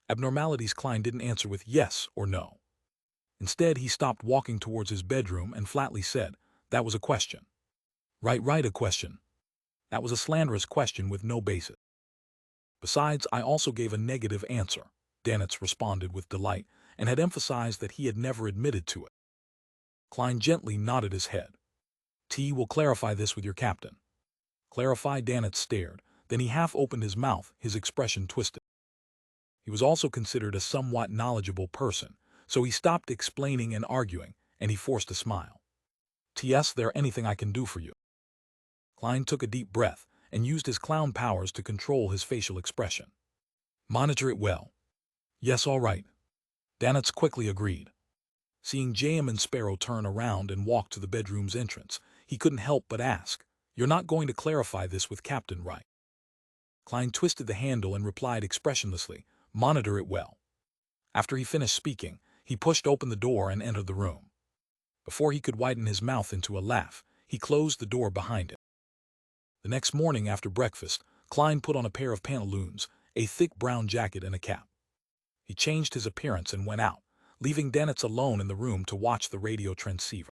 Abnormalities Klein didn't answer with yes or no. Instead, he stopped walking towards his bedroom and flatly said, "That was a question." Right, a question. That was a slanderous question with no basis. Besides, I also gave a negative answer, Danitz responded with delight, and had emphasized that he had never admitted to it. Klein gently nodded his head. T will clarify this with your captain. Clarify, Danitz stared, then he half opened his mouth, his expression twisted. He was also considered a somewhat knowledgeable person, so he stopped explaining and arguing, and he forced a smile. T.S. there anything I can do for you? Klein took a deep breath and used his clown powers to control his facial expression. Monitor it well. Yes, all right. Danitz quickly agreed. Seeing J.M. and Sparrow turn around and walk to the bedroom's entrance, he couldn't help but ask, "You're not going to clarify this with Captain, right?" Klein twisted the handle and replied expressionlessly, "Monitor it well." After he finished speaking, he pushed open the door and entered the room. Before he could widen his mouth into a laugh, he closed the door behind him. The next morning after breakfast, Klein put on a pair of pantaloons, a thick brown jacket and a cap. He changed his appearance and went out, leaving Danitz alone in the room to watch the radio transceiver.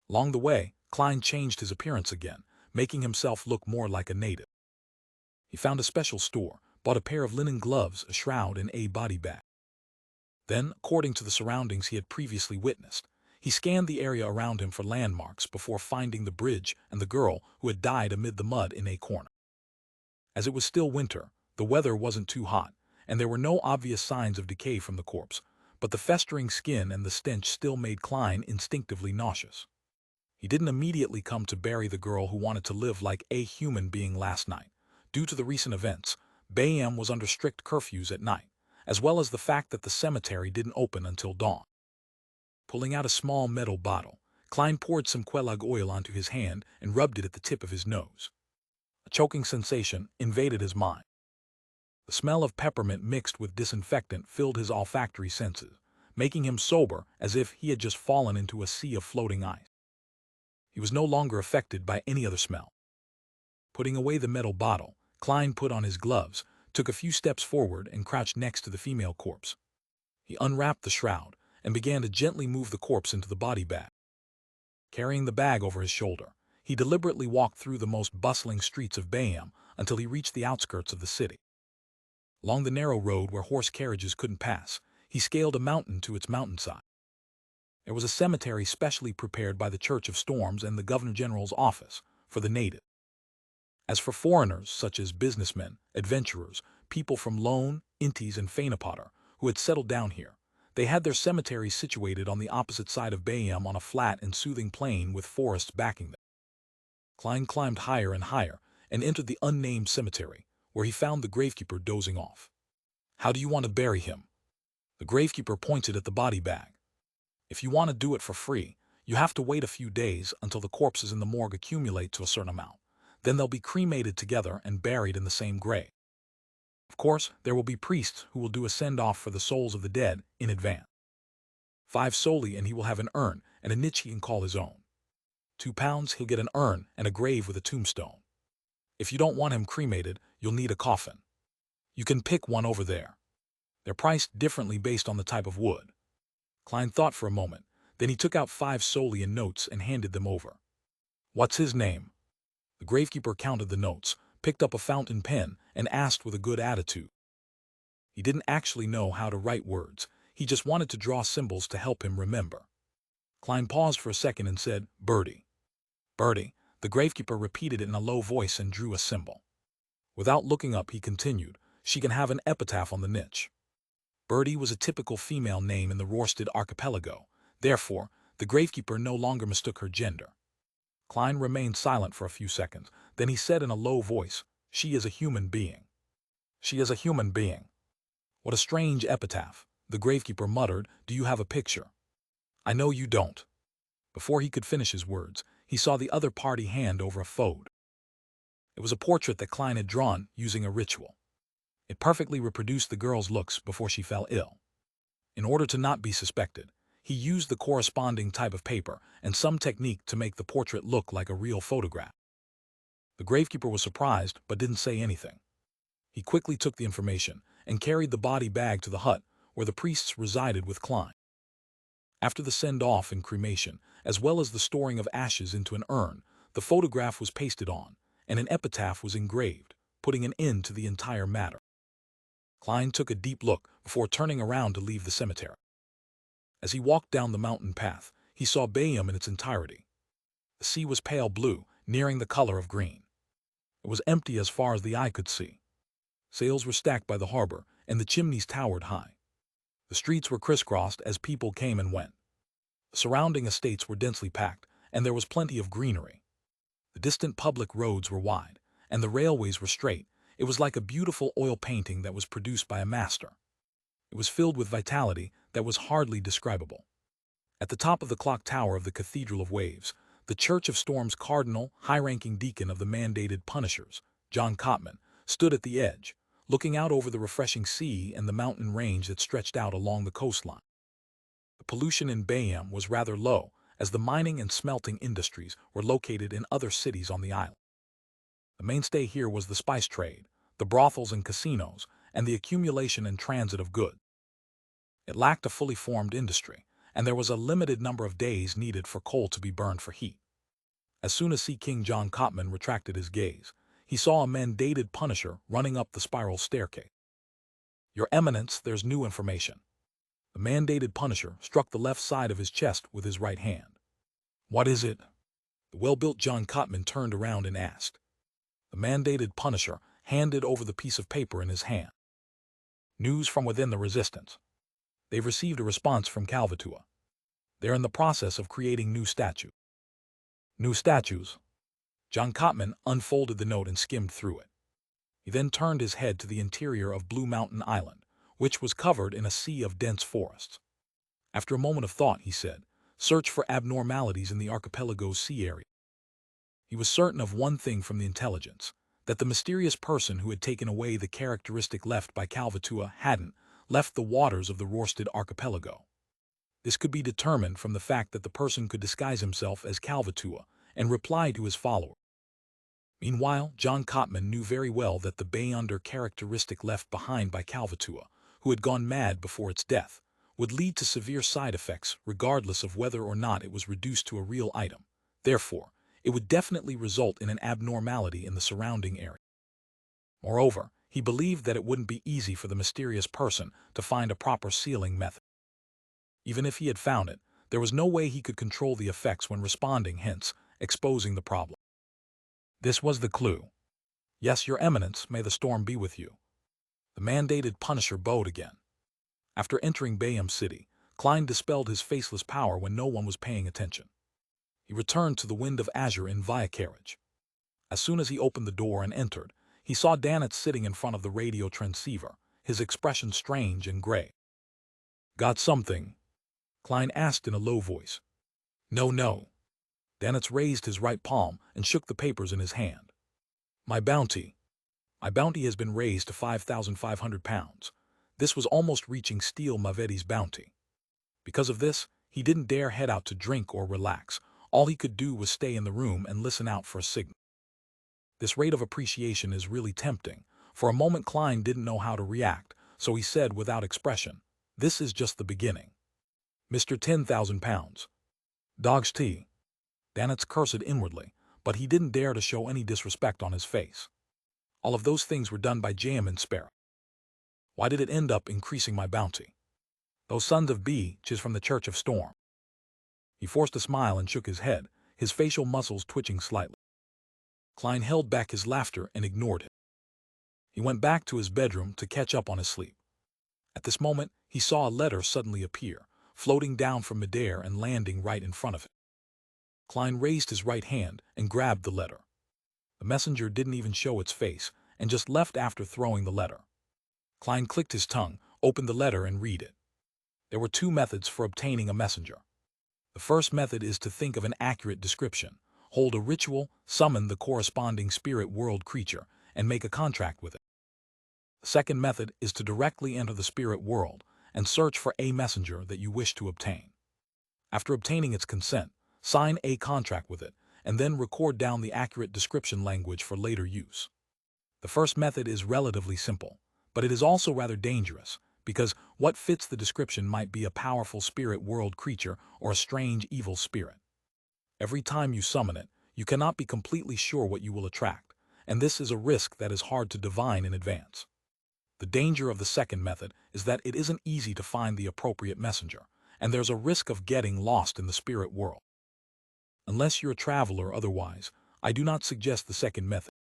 Along the way, Klein changed his appearance again, making himself look more like a native. He found a special store, bought a pair of linen gloves, a shroud, and a body bag. Then, according to the surroundings he had previously witnessed, he scanned the area around him for landmarks before finding the bridge and the girl who had died amid the mud in a corner. As it was still winter, the weather wasn't too hot, and there were no obvious signs of decay from the corpse, but the festering skin and the stench still made Klein instinctively nauseous. He didn't immediately come to bury the girl who wanted to live like a human being last night. Due to the recent events, Bayam was under strict curfews at night, as well as the fact that the cemetery didn't open until dawn. Pulling out a small metal bottle, Klein poured some Quelag oil onto his hand and rubbed it at the tip of his nose. A choking sensation invaded his mind. The smell of peppermint mixed with disinfectant filled his olfactory senses, making him sober as if he had just fallen into a sea of floating ice. He was no longer affected by any other smell. Putting away the metal bottle, Klein put on his gloves, took a few steps forward, and crouched next to the female corpse. He unwrapped the shroud and began to gently move the corpse into the body bag. Carrying the bag over his shoulder, he deliberately walked through the most bustling streets of Bayam until he reached the outskirts of the city. Along the narrow road where horse carriages couldn't pass, he scaled a mountain to its mountainside. There was a cemetery specially prepared by the Church of Storms and the Governor General's office for the native. As for foreigners such as businessmen, adventurers, people from Lone, Intis, and Fainapotter who had settled down here, they had their cemeteries situated on the opposite side of Bayam on a flat and soothing plain with forests backing them. Klein climbed higher and higher and entered the unnamed cemetery, where he found the gravekeeper dozing off. "How do you want to bury him?" The gravekeeper pointed at the body bag. "If you want to do it for free, you have to wait a few days until the corpses in the morgue accumulate to a certain amount. Then they'll be cremated together and buried in the same grave. Of course, there will be priests who will do a send-off for the souls of the dead in advance. 5 solely and he will have an urn and a niche he can call his own. £2 he'll get an urn and a grave with a tombstone. If you don't want him cremated, you'll need a coffin. You can pick one over there. They're priced differently based on the type of wood." Klein thought for a moment, then he took out 5 solely in notes and handed them over. "What's his name?" The gravekeeper counted the notes, picked up a fountain pen, and asked with a good attitude. He didn't actually know how to write words, he just wanted to draw symbols to help him remember. Klein paused for a second and said, "Birdie." "Birdie," the gravekeeper repeated it in a low voice and drew a symbol. Without looking up, he continued, "She can have an epitaph on the niche." Birdie was a typical female name in the Rorsted archipelago, therefore, the gravekeeper no longer mistook her gender. Klein remained silent for a few seconds, then he said in a low voice, "She is a human being." "She is a human being." "What a strange epitaph," the gravekeeper muttered. "Do you have a picture?" "I know you don't." Before he could finish his words, he saw the other party hand over a photo. It was a portrait that Klein had drawn using a ritual. It perfectly reproduced the girl's looks before she fell ill. In order to not be suspected, he used the corresponding type of paper and some technique to make the portrait look like a real photograph. The gravekeeper was surprised but didn't say anything. He quickly took the information and carried the body bag to the hut where the priests resided with Klein. After the send-off and cremation, as well as the storing of ashes into an urn, the photograph was pasted on, and an epitaph was engraved, putting an end to the entire matter. Klein took a deep look before turning around to leave the cemetery. As he walked down the mountain path, he saw Bayam in its entirety. The sea was pale blue, nearing the color of green. It was empty as far as the eye could see. Sails were stacked by the harbor, and the chimneys towered high. The streets were crisscrossed as people came and went. The surrounding estates were densely packed, and there was plenty of greenery. The distant public roads were wide, and the railways were straight. It was like a beautiful oil painting that was produced by a master. It was filled with vitality that was hardly describable. At the top of the clock tower of the Cathedral of Waves, the Church of Storm's cardinal, high-ranking deacon of the mandated punishers, John Cotman, stood at the edge, looking out over the refreshing sea and the mountain range that stretched out along the coastline. The pollution in Bayam was rather low, as the mining and smelting industries were located in other cities on the island. The mainstay here was the spice trade, the brothels and casinos, and the accumulation and transit of goods. It lacked a fully formed industry, and there was a limited number of days needed for coal to be burned for heat. As soon as Sea King John Cotman retracted his gaze, he saw a mandated punisher running up the spiral staircase. "Your Eminence, there's new information." The mandated punisher struck the left side of his chest with his right hand. "What is it?" The well-built John Cotman turned around and asked. The mandated punisher handed over the piece of paper in his hand. "News from within the resistance. They've received a response from Calvatua. They're in the process of creating new statues." "New statues?" John Cotman unfolded the note and skimmed through it. He then turned his head to the interior of Blue Mountain Island, which was covered in a sea of dense forests. After a moment of thought, he said, "Search for abnormalities in the archipelago's sea area." He was certain of one thing from the intelligence, that the mysterious person who had taken away the characteristic left by Calvatua hadn't left the waters of the Rorsted archipelago. This could be determined from the fact that the person could disguise himself as Calvatua and reply to his follower. Meanwhile, John Cotman knew very well that the Bayonder characteristic left behind by Calvatua, who had gone mad before its death, would lead to severe side effects regardless of whether or not it was reduced to a real item. Therefore, it would definitely result in an abnormality in the surrounding area. Moreover, he believed that it wouldn't be easy for the mysterious person to find a proper sealing method. Even if he had found it, there was no way he could control the effects when responding, hence exposing the problem. This was the clue. "Yes, Your Eminence, may the storm be with you." The mandated punisher bowed again. After entering Bayam City, Klein dispelled his faceless power when no one was paying attention. He returned to the Wind of Azure in via carriage. As soon as he opened the door and entered, he saw Danitz sitting in front of the radio transceiver, his expression strange and gray. "Got something?" Klein asked in a low voice. No. Danitz raised his right palm and shook the papers in his hand. My bounty has been raised to 5,500 pounds. This was almost reaching Steel Mavedi's bounty. Because of this, he didn't dare head out to drink or relax. All he could do was stay in the room and listen out for a signal. This rate of appreciation is really tempting. For a moment Klein didn't know how to react, so he said without expression, "This is just the beginning." "Mr. 10,000 pounds. Dog's tea." Danitz cursed inwardly, but he didn't dare to show any disrespect on his face. All of those things were done by Jam and Sparrow. Why did it end up increasing my bounty? Those sons of B.'s from the Church of Storm. He forced a smile and shook his head, his facial muscles twitching slightly. Klein held back his laughter and ignored him. He went back to his bedroom to catch up on his sleep. At this moment, he saw a letter suddenly appear, floating down from midair and landing right in front of him. Klein raised his right hand and grabbed the letter. The messenger didn't even show its face, and just left after throwing the letter. Klein clicked his tongue, opened the letter and read it. There were two methods for obtaining a messenger. The first method is to think of an accurate description, hold a ritual, summon the corresponding spirit world creature, and make a contract with it. The second method is to directly enter the spirit world and search for a messenger that you wish to obtain. After obtaining its consent, sign a contract with it, and then record down the accurate description language for later use. The first method is relatively simple, but it is also rather dangerous, because what fits the description might be a powerful spirit world creature or a strange evil spirit. Every time you summon it, you cannot be completely sure what you will attract, and this is a risk that is hard to divine in advance. The danger of the second method is that it isn't easy to find the appropriate messenger, and there's a risk of getting lost in the spirit world. Unless you're a traveler or otherwise, I do not suggest the second method.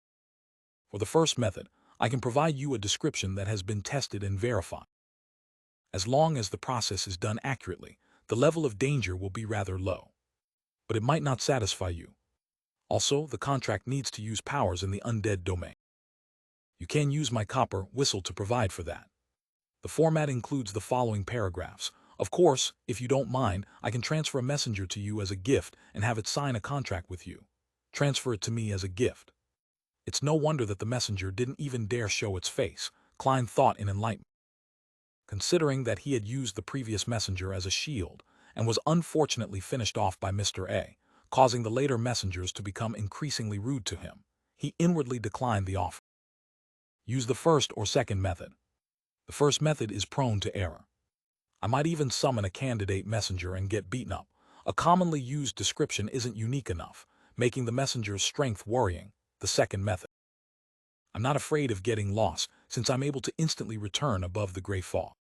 For the first method, I can provide you a description that has been tested and verified. As long as the process is done accurately, the level of danger will be rather low. But it might not satisfy you. Also, the contract needs to use powers in the undead domain. You can use my copper whistle to provide for that. The format includes the following paragraphs. Of course, if you don't mind, I can transfer a messenger to you as a gift and have it sign a contract with you. Transfer it to me as a gift. It's no wonder that the messenger didn't even dare show its face, Klein thought in enlightenment. Considering that he had used the previous messenger as a shield and was unfortunately finished off by Mr. A, causing the later messengers to become increasingly rude to him, he inwardly declined the offer. Use the first or second method. The first method is prone to error. I might even summon a candidate messenger and get beaten up. A commonly used description isn't unique enough, making the messenger's strength worrying. The second method. I'm not afraid of getting lost, since I'm able to instantly return above the gray fog.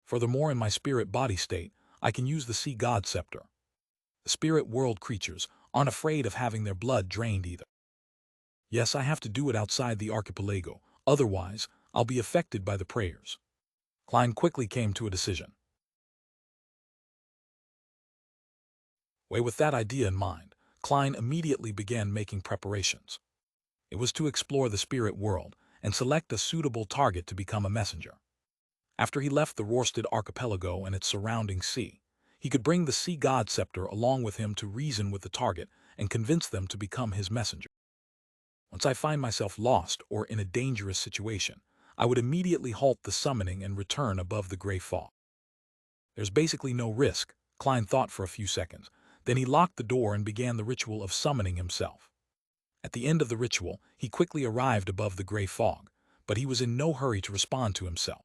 Furthermore, in my spirit body state, I can use the sea god scepter. The spirit world creatures aren't afraid of having their blood drained either. Yes, I have to do it outside the archipelago, otherwise I'll be affected by the prayers. Klein quickly came to a decision. With that idea in mind, Klein immediately began making preparations. It was to explore the spirit world and select a suitable target to become a messenger. After he left the Rorsted archipelago and its surrounding sea, he could bring the sea god scepter along with him to reason with the target and convince them to become his messenger. Once I find myself lost or in a dangerous situation, I would immediately halt the summoning and return above the gray fog. There's basically no risk, Klein thought for a few seconds. Then he locked the door and began the ritual of summoning himself. At the end of the ritual, he quickly arrived above the gray fog, but he was in no hurry to respond to himself.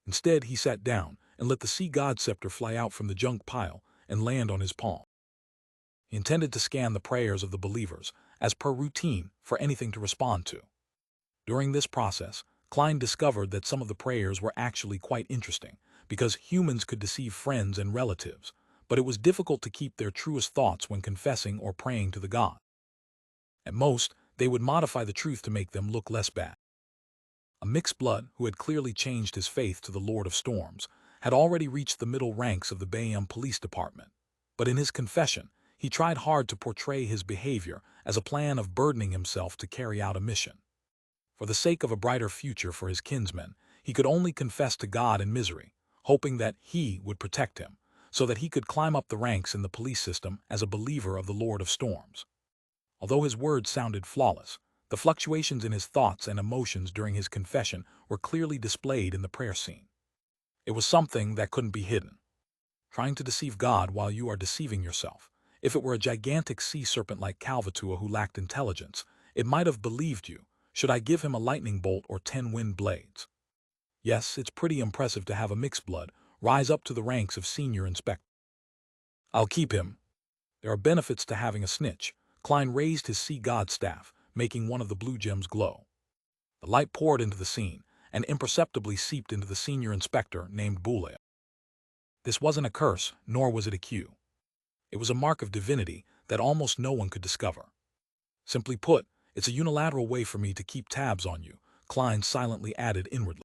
Instead, he sat down and let the sea god scepter fly out from the junk pile and land on his palm. He intended to scan the prayers of the believers, as per routine, for anything to respond to. During this process, Klein discovered that some of the prayers were actually quite interesting, because humans could deceive friends and relatives, but it was difficult to keep their truest thoughts when confessing or praying to the god. At most, they would modify the truth to make them look less bad. A mixed blood, who had clearly changed his faith to the Lord of Storms, had already reached the middle ranks of the Bayam Police Department, but in his confession, he tried hard to portray his behavior as a plan of burdening himself to carry out a mission. For the sake of a brighter future for his kinsmen, he could only confess to God in misery, hoping that he would protect him, so that he could climb up the ranks in the police system as a believer of the Lord of Storms. Although his words sounded flawless, the fluctuations in his thoughts and emotions during his confession were clearly displayed in the prayer scene. It was something that couldn't be hidden. Trying to deceive God while you are deceiving yourself. If it were a gigantic sea serpent like Calvatua who lacked intelligence, it might have believed you. Should I give him a lightning bolt or 10 wind blades? Yes, it's pretty impressive to have a mixed blood rise up to the ranks of senior inspector. I'll keep him. There are benefits to having a snitch. Klein raised his sea god staff, making one of the blue gems glow. The light poured into the scene and imperceptibly seeped into the senior inspector named Boulay. This wasn't a curse, nor was it a cue. It was a mark of divinity that almost no one could discover. Simply put, it's a unilateral way for me to keep tabs on you, Klein silently added inwardly.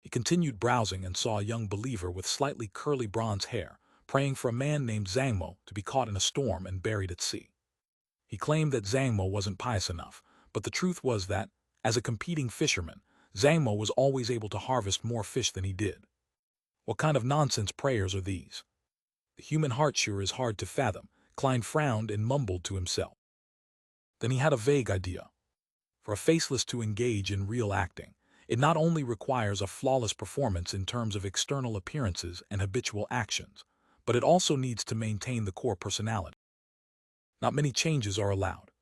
He continued browsing and saw a young believer with slightly curly bronze hair, praying for a man named Zangmo to be caught in a storm and buried at sea. He claimed that Zangmo wasn't pious enough, but the truth was that, as a competing fisherman, Zangmo was always able to harvest more fish than he did. What kind of nonsense prayers are these? The human heart sure is hard to fathom. Klein frowned and mumbled to himself. Then he had a vague idea. For a faceless to engage in real acting, it not only requires a flawless performance in terms of external appearances and habitual actions, but it also needs to maintain the core personality. Not many changes are allowed.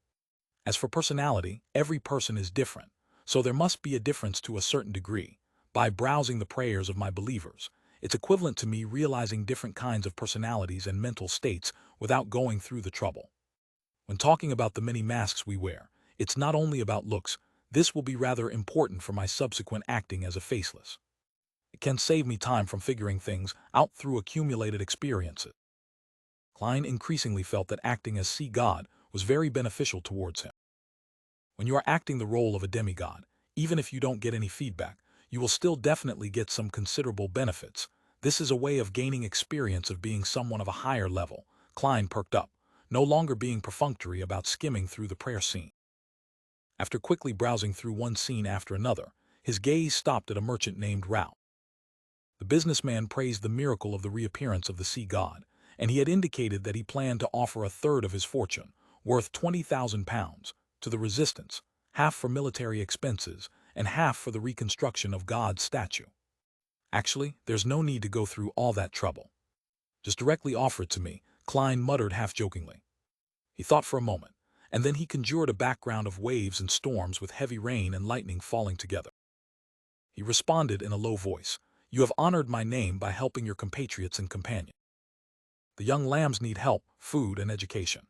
As for personality, every person is different, So there must be a difference to a certain degree. By browsing the prayers of my believers, it's equivalent to me realizing different kinds of personalities and mental states without going through the trouble. When talking about the many masks we wear, it's not only about looks. This will be rather important for my subsequent acting as a faceless. It can save me time from figuring things out through accumulated experiences. Klein increasingly felt that acting as sea god was very beneficial towards him. When you are acting the role of a demigod, even if you don't get any feedback, you will still definitely get some considerable benefits. This is a way of gaining experience of being someone of a higher level. Klein perked up, no longer being perfunctory about skimming through the prayer scene. After quickly browsing through one scene after another, his gaze stopped at a merchant named Rao. The businessman praised the miracle of the reappearance of the sea god, and he had indicated that he planned to offer a third of his fortune, worth £20,000, to the resistance, half for military expenses and half for the reconstruction of God's statue. Actually, there's no need to go through all that trouble. Just directly offer it to me, Klein muttered half-jokingly. He thought for a moment, and then he conjured a background of waves and storms with heavy rain and lightning falling together. He responded in a low voice, "You have honored my name by helping your compatriots and companions. The young lambs need help, food, and education."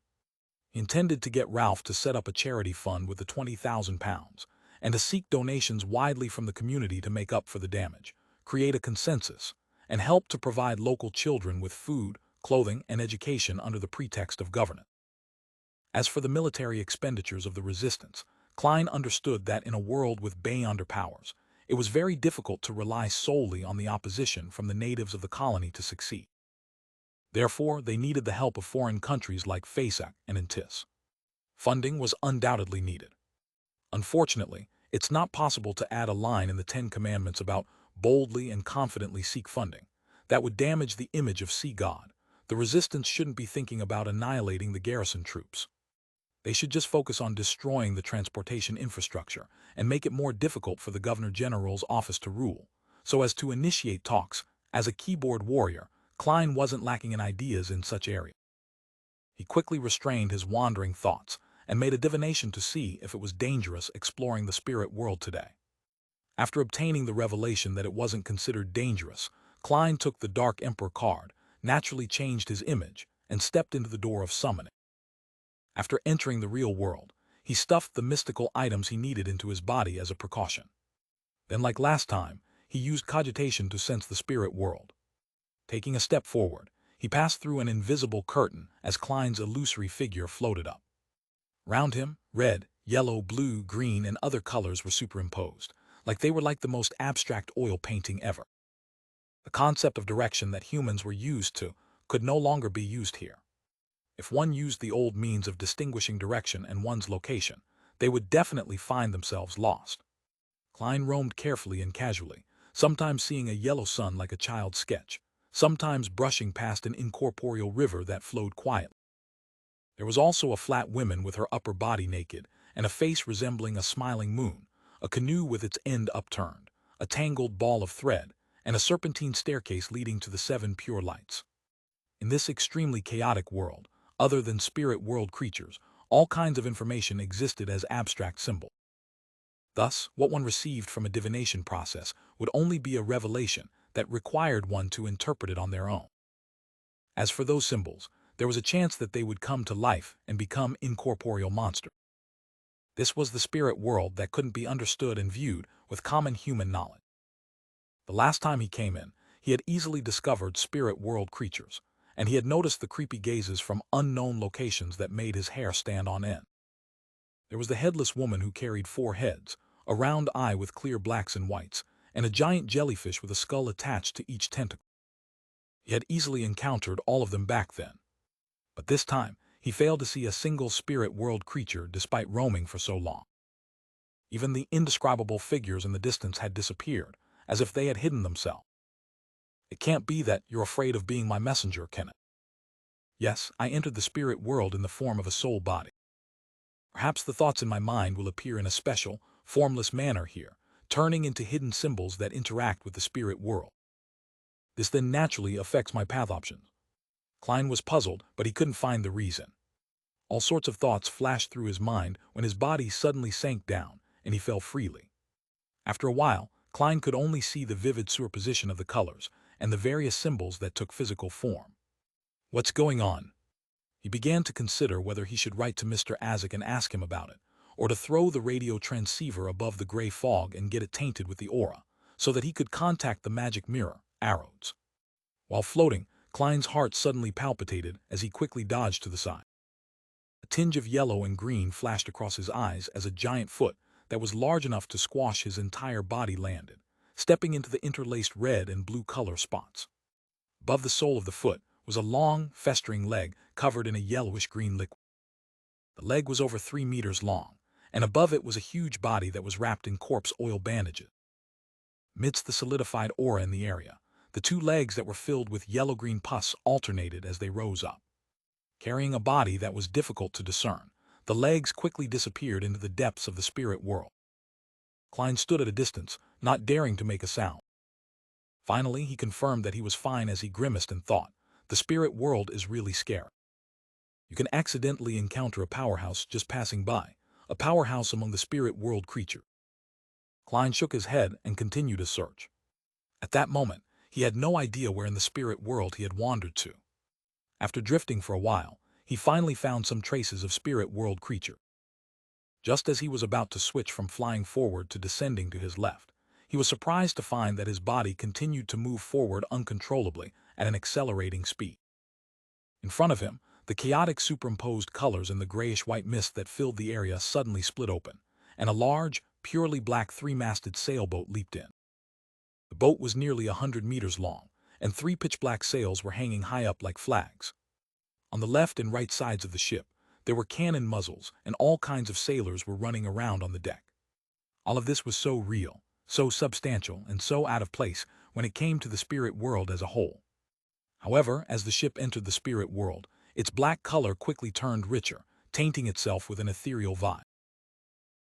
He intended to get Ralph to set up a charity fund with the £20,000 and to seek donations widely from the community to make up for the damage, create a consensus, and help to provide local children with food, clothing, and education under the pretext of governance. As for the military expenditures of the resistance, Klein understood that in a world with beyonder powers, it was very difficult to rely solely on the opposition from the natives of the colony to succeed. Therefore, they needed the help of foreign countries like Fasak and Intis. Funding was undoubtedly needed. Unfortunately, it's not possible to add a line in the Ten Commandments about boldly and confidently seek funding. That would damage the image of Sea God. The resistance shouldn't be thinking about annihilating the garrison troops. They should just focus on destroying the transportation infrastructure and make it more difficult for the Governor General's office to rule, so as to initiate talks. As a keyboard warrior, Klein wasn't lacking in ideas in such areas. He quickly restrained his wandering thoughts and made a divination to see if it was dangerous exploring the spirit world today. After obtaining the revelation that it wasn't considered dangerous, Klein took the Dark Emperor card, naturally changed his image, and stepped into the door of summoning. After entering the real world, he stuffed the mystical items he needed into his body as a precaution. Then, like last time, he used cogitation to sense the spirit world. Taking a step forward, he passed through an invisible curtain as Klein's illusory figure floated up. Round him, red, yellow, blue, green, and other colors were superimposed, like they were like the most abstract oil painting ever. The concept of direction that humans were used to could no longer be used here. If one used the old means of distinguishing direction and one's location, they would definitely find themselves lost. Klein roamed carefully and casually, sometimes seeing a yellow sun like a child's sketch, sometimes brushing past an incorporeal river that flowed quietly. There was also a flat woman with her upper body naked, and a face resembling a smiling moon, a canoe with its end upturned, a tangled ball of thread, and a serpentine staircase leading to the 7 pure lights. In this extremely chaotic world, other than spirit world creatures, all kinds of information existed as abstract symbols. Thus, what one received from a divination process would only be a revelation that required one to interpret it on their own. As for those symbols, there was a chance that they would come to life and become incorporeal monsters. This was the spirit world that couldn't be understood and viewed with common human knowledge. The last time he came in, he had easily discovered spirit world creatures, and he had noticed the creepy gazes from unknown locations that made his hair stand on end. There was the headless woman who carried 4 heads, a round eye with clear blacks and whites, and a giant jellyfish with a skull attached to each tentacle. He had easily encountered all of them back then. But this time, he failed to see a single spirit world creature despite roaming for so long. Even the indescribable figures in the distance had disappeared, as if they had hidden themselves. It can't be that you're afraid of being my messenger, can it? Yes, I entered the spirit world in the form of a soul body. Perhaps the thoughts in my mind will appear in a special, formless manner here, turning into hidden symbols that interact with the spirit world. This then naturally affects my path options. Klein was puzzled, but he couldn't find the reason. All sorts of thoughts flashed through his mind when his body suddenly sank down, and he fell freely. After a while, Klein could only see the vivid superposition of the colors and the various symbols that took physical form. What's going on? He began to consider whether he should write to Mr. Azek and ask him about it, or to throw the radio transceiver above the gray fog and get it tainted with the aura, so that he could contact the magic mirror, arrows. While floating, Klein's heart suddenly palpitated as he quickly dodged to the side. A tinge of yellow and green flashed across his eyes as a giant foot that was large enough to squash his entire body landed, stepping into the interlaced red and blue color spots. Above the sole of the foot was a long, festering leg covered in a yellowish-green liquid. The leg was over 3 meters long, and above it was a huge body that was wrapped in corpse oil bandages. Amidst the solidified aura in the area, the two legs that were filled with yellow-green pus alternated as they rose up. Carrying a body that was difficult to discern, the legs quickly disappeared into the depths of the spirit world. Klein stood at a distance, not daring to make a sound. Finally, he confirmed that he was fine as he grimaced and thought, the spirit world is really scary. You can accidentally encounter a powerhouse just passing by, a powerhouse among the spirit world creatures. Klein shook his head and continued his search. At that moment, he had no idea where in the spirit world he had wandered to. After drifting for a while, he finally found some traces of spirit world creature. Just as he was about to switch from flying forward to descending to his left, he was surprised to find that his body continued to move forward uncontrollably at an accelerating speed. In front of him, the chaotic superimposed colors in the grayish-white mist that filled the area suddenly split open, and a large, purely black 3-masted sailboat leaped in. The boat was nearly 100 meters long, and 3 pitch-black sails were hanging high up like flags. On the left and right sides of the ship, there were cannon muzzles, and all kinds of sailors were running around on the deck. All of this was so real, so substantial, and so out of place when it came to the spirit world as a whole. However, as the ship entered the spirit world, its black color quickly turned richer, tainting itself with an ethereal vibe.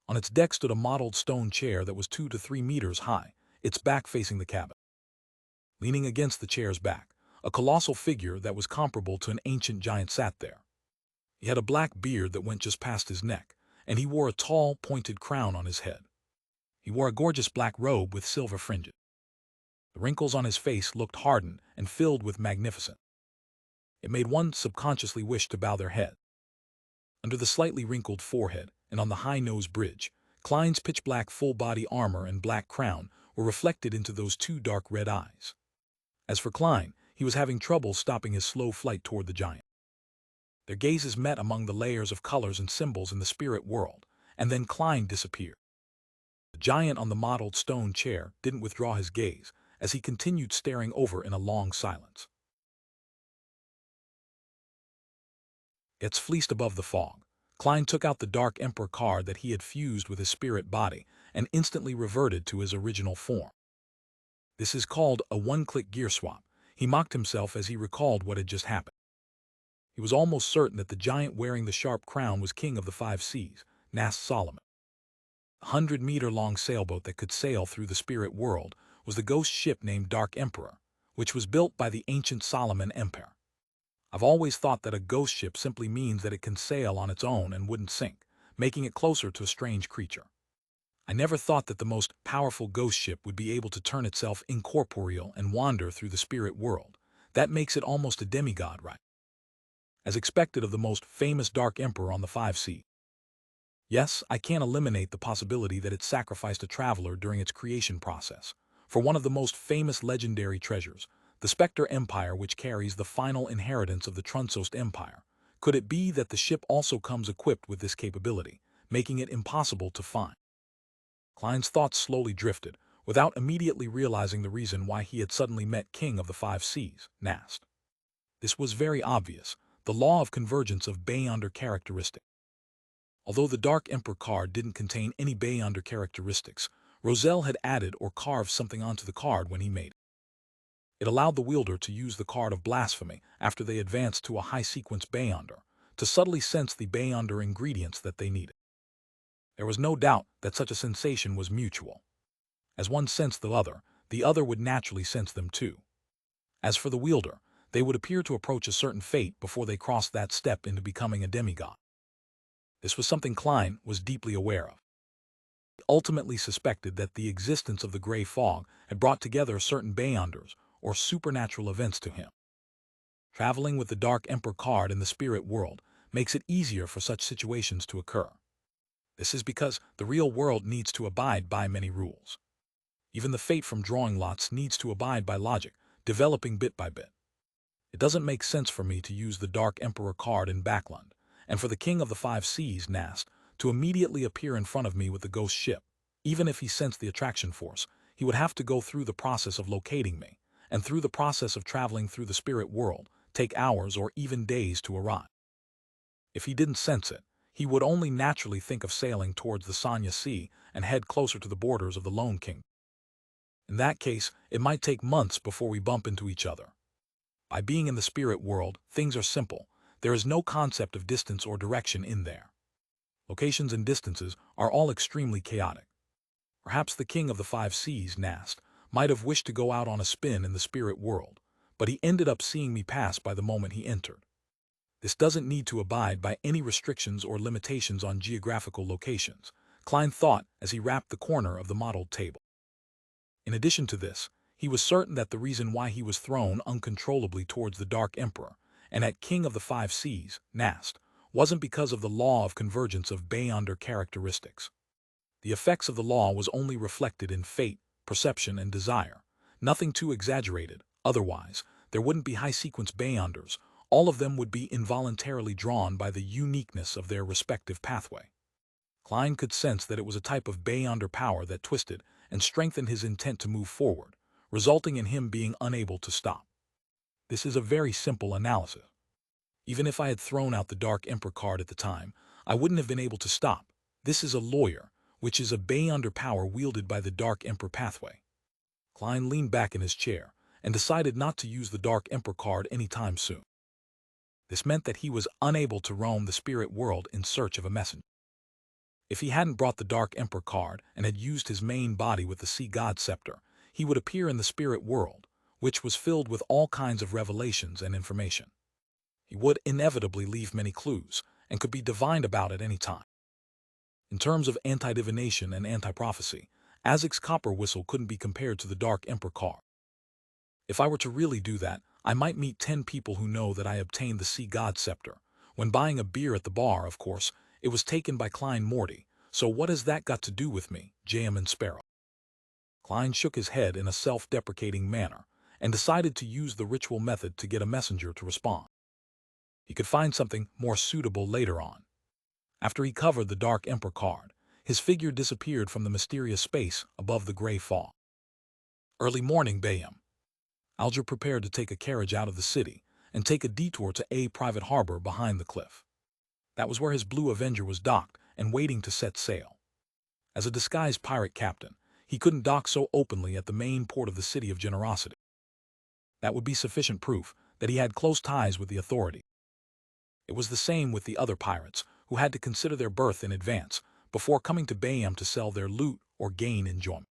On its deck stood a mottled stone chair that was 2 to 3 meters high, its back facing the cabin. Leaning against the chair's back, a colossal figure that was comparable to an ancient giant sat there. He had a black beard that went just past his neck, and he wore a tall, pointed crown on his head. He wore a gorgeous black robe with silver fringes. The wrinkles on his face looked hardened and filled with magnificence. It made one subconsciously wish to bow their head. Under the slightly wrinkled forehead and on the high nose bridge, Klein's pitch-black full-body armor and black crown were reflected into those 2 dark red eyes. As for Klein, he was having trouble stopping his slow flight toward the giant. Their gazes met among the layers of colors and symbols in the spirit world, and then Klein disappeared. The giant on the mottled stone chair didn't withdraw his gaze as he continued staring over in a long silence. Gets fleeced above the fog, Klein took out the Dark Emperor card that he had fused with his spirit body and instantly reverted to his original form. This is called a one-click gear swap. He mocked himself as he recalled what had just happened. He was almost certain that the giant wearing the sharp crown was king of the 5 seas, Nas Solomon. The 100-meter-long sailboat that could sail through the spirit world was the ghost ship named Dark Emperor, which was built by the ancient Solomon Empire. I've always thought that a ghost ship simply means that it can sail on its own and wouldn't sink, making it closer to a strange creature. I never thought that the most powerful ghost ship would be able to turn itself incorporeal and wander through the spirit world. That makes it almost a demigod, right? As expected of the most famous Dark Emperor on the 5 seas. Yes, I can't eliminate the possibility that it sacrificed a traveler during its creation process, for one of the most famous legendary treasures, the Spectre Empire, which carries the final inheritance of the Trunsost Empire. Could it be that the ship also comes equipped with this capability, making it impossible to find? Klein's thoughts slowly drifted, without immediately realizing the reason why he had suddenly met King of the 5 seas, Nast. This was very obvious, the law of convergence of Beyonder characteristic. Although the Dark Emperor card didn't contain any Beyonder characteristics, Roselle had added or carved something onto the card when he made it. It allowed the wielder to use the card of blasphemy after they advanced to a high-sequence Beyonder, to subtly sense the Beyonder ingredients that they needed. There was no doubt that such a sensation was mutual. As one sensed the other would naturally sense them too. As for the wielder, they would appear to approach a certain fate before they crossed that step into becoming a demigod. This was something Klein was deeply aware of. He ultimately suspected that the existence of the gray fog had brought together certain beyonders or supernatural events to him. Traveling with the Dark Emperor card in the spirit world makes it easier for such situations to occur. This is because the real world needs to abide by many rules. Even the fate from drawing lots needs to abide by logic, developing bit by bit. It doesn't make sense for me to use the Dark Emperor card in Backland, and for the King of the Five Seas, Nast, to immediately appear in front of me with the ghost ship. Even if he sensed the attraction force, he would have to go through the process of locating me, and through the process of traveling through the spirit world, take hours or even days to arrive. If he didn't sense it, he would only naturally think of sailing towards the Sanya Sea and head closer to the borders of the Lone King. In that case, it might take months before we bump into each other. By being in the spirit world, things are simple. There is no concept of distance or direction in there. Locations and distances are all extremely chaotic. Perhaps the King of the Five Seas, Nast, might have wished to go out on a spin in the spirit world, but he ended up seeing me pass by the moment he entered. This doesn't need to abide by any restrictions or limitations on geographical locations, Klein thought as he wrapped the corner of the modeled table. In addition to this, he was certain that the reason why he was thrown uncontrollably towards the Dark Emperor and at King of the Five Seas, Nast, wasn't because of the law of convergence of Beyonder characteristics. The effects of the law was only reflected in fate, perception, and desire, nothing too exaggerated. Otherwise, there wouldn't be high-sequence Beyonders. All of them would be involuntarily drawn by the uniqueness of their respective pathway. Klein could sense that it was a type of Beyonder power that twisted and strengthened his intent to move forward, resulting in him being unable to stop. This is a very simple analysis. Even if I had thrown out the Dark Emperor card at the time, I wouldn't have been able to stop. This is a lawyer, which is a Beyonder power wielded by the Dark Emperor pathway. Klein leaned back in his chair and decided not to use the Dark Emperor card anytime soon. This meant that he was unable to roam the spirit world in search of a messenger. If he hadn't brought the Dark Emperor card and had used his main body with the Sea God Scepter, he would appear in the spirit world, which was filled with all kinds of revelations and information. He would inevitably leave many clues and could be divined about at any time. In terms of anti-divination and anti-prophecy, Azek's copper whistle couldn't be compared to the Dark Emperor card. If I were to really do that, I might meet 10 people who know that I obtained the Sea God Scepter. When buying a beer at the bar, of course, it was taken by Klein Morty, so what has that got to do with me, J.M. and Sparrow? Klein shook his head in a self-deprecating manner and decided to use the ritual method to get a messenger to respond. He could find something more suitable later on. After he covered the Dark Emperor card, his figure disappeared from the mysterious space above the gray fog. Early morning, Bayham. Alger prepared to take a carriage out of the city and take a detour to a private harbor behind the cliff. That was where his Blue Avenger was docked and waiting to set sail. As a disguised pirate captain, he couldn't dock so openly at the main port of the City of Generosity. That would be sufficient proof that he had close ties with the authorities. It was the same with the other pirates, who had to consider their berth in advance before coming to Bayham to sell their loot or gain enjoyment.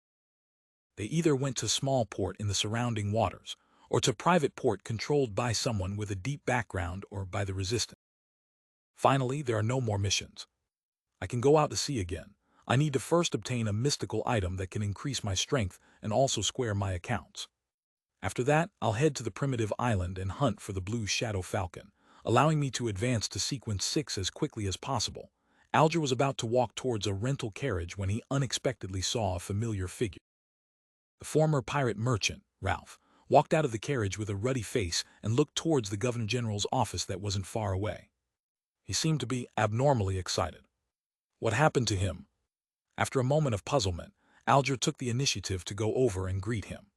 They either went to small port in the surrounding waters, or to private port controlled by someone with a deep background or by the resistance. Finally, there are no more missions. I can go out to sea again. I need to first obtain a mystical item that can increase my strength and also square my accounts. After that, I'll head to the primitive island and hunt for the blue shadow falcon, allowing me to advance to sequence 6 as quickly as possible. Alger was about to walk towards a rental carriage when he unexpectedly saw a familiar figure. The former pirate merchant, Ralph, walked out of the carriage with a ruddy face and looked towards the Governor General's office that wasn't far away. He seemed to be abnormally excited. What happened to him? After a moment of puzzlement, Alger took the initiative to go over and greet him.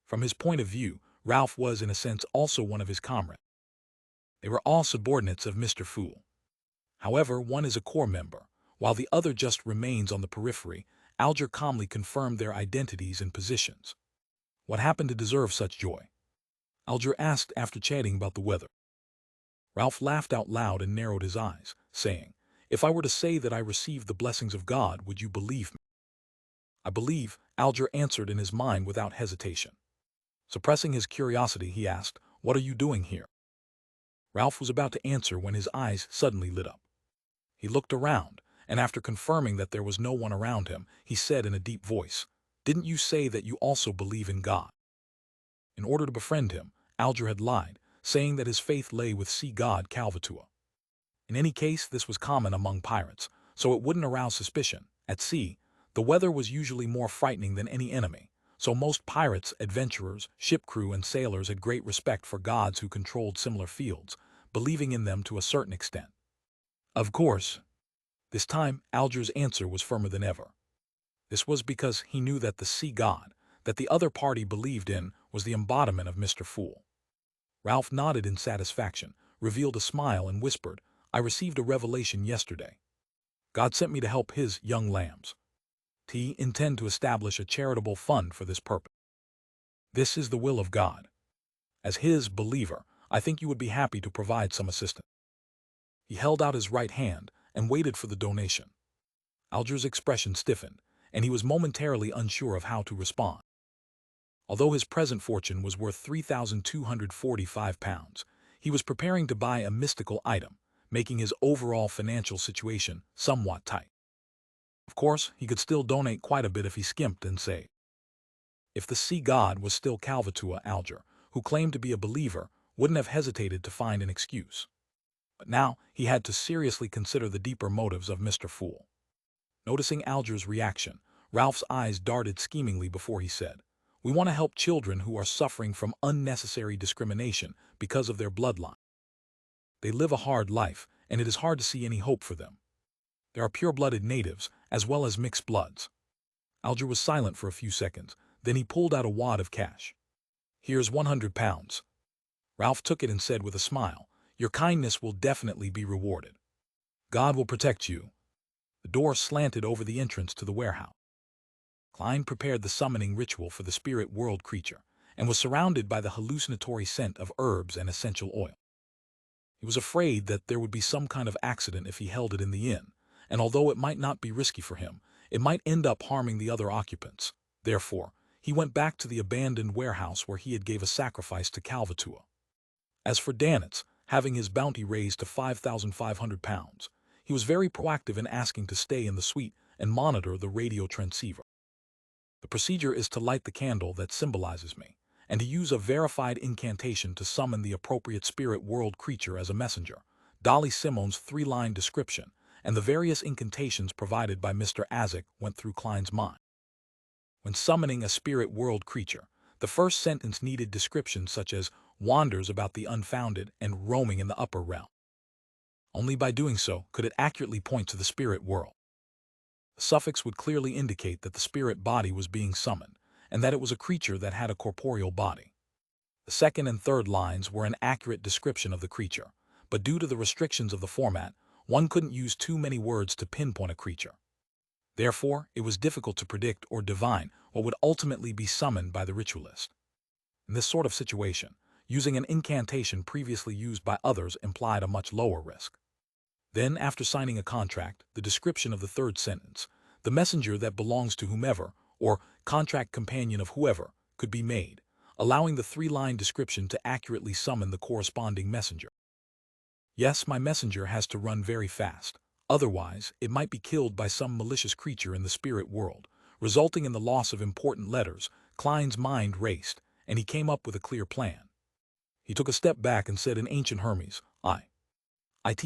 From his point of view, Ralph was in a sense also one of his comrades. They were all subordinates of Mr. Fool. However, one is a core member, while the other just remains on the periphery. Alger calmly confirmed their identities and positions. What happened to deserve such joy? Alger asked after chatting about the weather. Ralph laughed out loud and narrowed his eyes, saying, "If I were to say that I received the blessings of God, would you believe me?" "I believe," Alger answered in his mind without hesitation. Suppressing his curiosity, he asked, "What are you doing here?" Ralph was about to answer when his eyes suddenly lit up. He looked around and after confirming that there was no one around him, he said in a deep voice, "Didn't you say that you also believe in God?" In order to befriend him, Alger had lied, saying that his faith lay with sea god Calvatua. In any case, this was common among pirates, so it wouldn't arouse suspicion. At sea, the weather was usually more frightening than any enemy, so most pirates, adventurers, ship crew, and sailors had great respect for gods who controlled similar fields, believing in them to a certain extent. Of course, this time Alger's answer was firmer than ever. This was because he knew that the sea god that the other party believed in was the embodiment of Mr. Fool. Ralph nodded in satisfaction, revealed a smile, and whispered, "I received a revelation yesterday. God sent me to help his young lambs. He intend to establish a charitable fund for this purpose. This is the will of God. As his believer, I think you would be happy to provide some assistance." He held out his right hand and waited for the donation. Alger's expression stiffened, and he was momentarily unsure of how to respond. Although his present fortune was worth £3,245, he was preparing to buy a mystical item, making his overall financial situation somewhat tight. Of course, he could still donate quite a bit if he skimped and saved. If the sea god was still Calvatua, Alger, who claimed to be a believer, wouldn't have hesitated to find an excuse. But now he had to seriously consider the deeper motives of Mr. Fool. Noticing Alger's reaction, Ralph's eyes darted schemingly before he said, "We want to help children who are suffering from unnecessary discrimination because of their bloodline. They live a hard life, and it is hard to see any hope for them. There are pure-blooded natives, as well as mixed bloods." Alger was silent for a few seconds, then he pulled out a wad of cash. "Here's £100. Ralph took it and said with a smile, "Your kindness will definitely be rewarded. God will protect you." The door slanted over the entrance to the warehouse. Klein prepared the summoning ritual for the spirit world creature, and was surrounded by the hallucinatory scent of herbs and essential oil. He was afraid that there would be some kind of accident if he held it in the inn, and although it might not be risky for him, it might end up harming the other occupants. Therefore, he went back to the abandoned warehouse where he had gave a sacrifice to Calvatua. As for Danitz, having his bounty raised to £5,500, he was very proactive in asking to stay in the suite and monitor the radio transceiver. "The procedure is to light the candle that symbolizes me, and to use a verified incantation to summon the appropriate spirit world creature as a messenger." Dolly Simone's three-line description and the various incantations provided by Mr. Azek went through Klein's mind. When summoning a spirit world creature, the first sentence needed descriptions such as "wanders about the unfounded" and "roaming in the upper realm." Only by doing so could it accurately point to the spirit world. The suffix would clearly indicate that the spirit body was being summoned, and that it was a creature that had a corporeal body. The second and third lines were an accurate description of the creature, but due to the restrictions of the format, one couldn't use too many words to pinpoint a creature. Therefore, it was difficult to predict or divine what would ultimately be summoned by the ritualist. In this sort of situation, using an incantation previously used by others implied a much lower risk. Then, after signing a contract, the description of the third sentence, "the messenger that belongs to whomever," or "contract companion of whoever," could be made, allowing the three-line description to accurately summon the corresponding messenger. "Yes, my messenger has to run very fast. Otherwise, it might be killed by some malicious creature in the spirit world, resulting in the loss of important letters." Klein's mind raced, and he came up with a clear plan. He took a step back and said in ancient Hermes, "I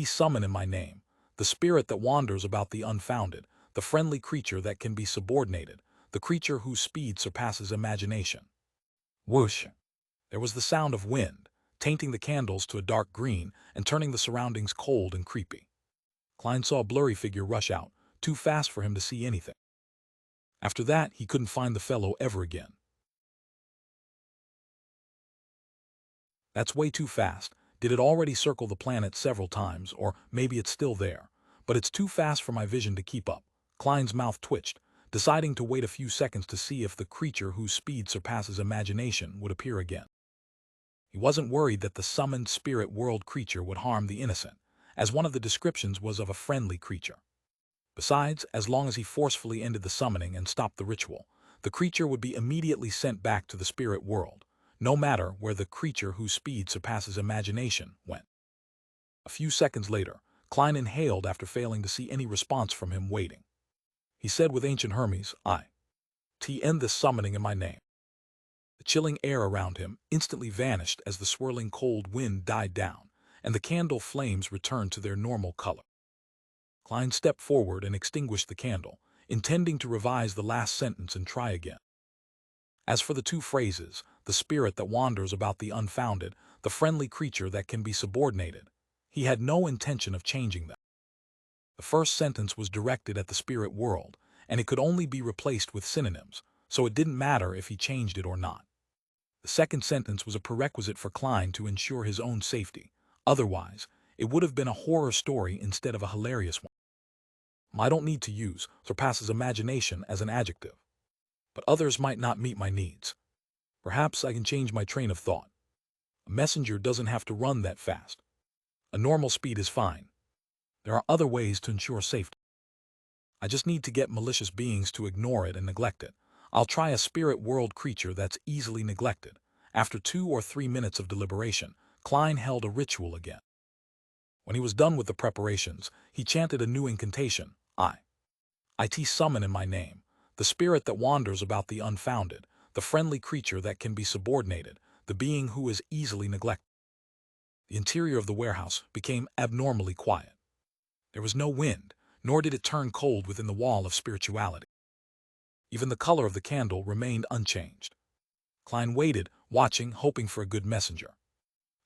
summon in my name, the spirit that wanders about the unfounded, the friendly creature that can be subordinated, the creature whose speed surpasses imagination." Whoosh! There was the sound of wind, tainting the candles to a dark green and turning the surroundings cold and creepy. Klein saw a blurry figure rush out, too fast for him to see anything. After that, he couldn't find the fellow ever again. "That's way too fast. Did it already circle the planet several times, or maybe it's still there? But it's too fast for my vision to keep up." Klein's mouth twitched, deciding to wait a few seconds to see if the creature whose speed surpasses imagination would appear again. He wasn't worried that the summoned spirit world creature would harm the innocent, as one of the descriptions was of a friendly creature. Besides, as long as he forcefully ended the summoning and stopped the ritual, the creature would be immediately sent back to the spirit world, no matter where the creature whose speed surpasses imagination went. A few seconds later, Klein inhaled after failing to see any response from him waiting. He said with ancient Hermes, end this summoning in my name. The chilling air around him instantly vanished as the swirling cold wind died down, and the candle flames returned to their normal color. Klein stepped forward and extinguished the candle, intending to revise the last sentence and try again. As for the two phrases, the spirit that wanders about the unfounded, the friendly creature that can be subordinated, he had no intention of changing them. The first sentence was directed at the spirit world, and it could only be replaced with synonyms, so it didn't matter if he changed it or not. The second sentence was a prerequisite for Klein to ensure his own safety. Otherwise, it would have been a horror story instead of a hilarious one. I don't need to use surpasses imagination as an adjective, but others might not meet my needs. Perhaps I can change my train of thought. A messenger doesn't have to run that fast. A normal speed is fine. There are other ways to ensure safety. I just need to get malicious beings to ignore it and neglect it. I'll try a spirit world creature that's easily neglected. After 2 or 3 minutes of deliberation, Klein held a ritual again. When he was done with the preparations, he chanted a new incantation. Summon in my name, the spirit that wanders about the unfounded, the friendly creature that can be subordinated, the being who is easily neglected. The interior of the warehouse became abnormally quiet. There was no wind, nor did it turn cold within the wall of spirituality. Even the color of the candle remained unchanged. Klein waited, watching, hoping for a good messenger.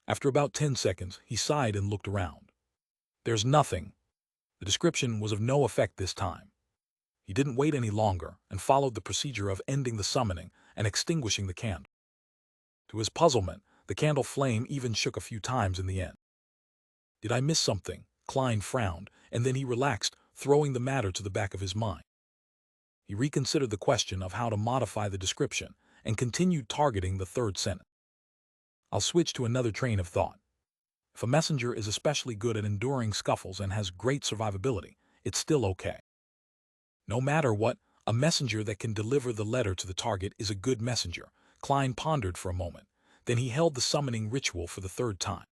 After about 10 seconds, he sighed and looked around. There's nothing. The description was of no effect this time. He didn't wait any longer and followed the procedure of ending the summoning and extinguishing the candle. To his puzzlement, the candle flame even shook a few times in the end. Did I miss something? Klein frowned, and then he relaxed, throwing the matter to the back of his mind. He reconsidered the question of how to modify the description and continued targeting the third sentence. I'll switch to another train of thought. If a messenger is especially good at enduring scuffles and has great survivability, it's still okay. No matter what, a messenger that can deliver the letter to the target is a good messenger. Klein pondered for a moment. Then he held the summoning ritual for the third time.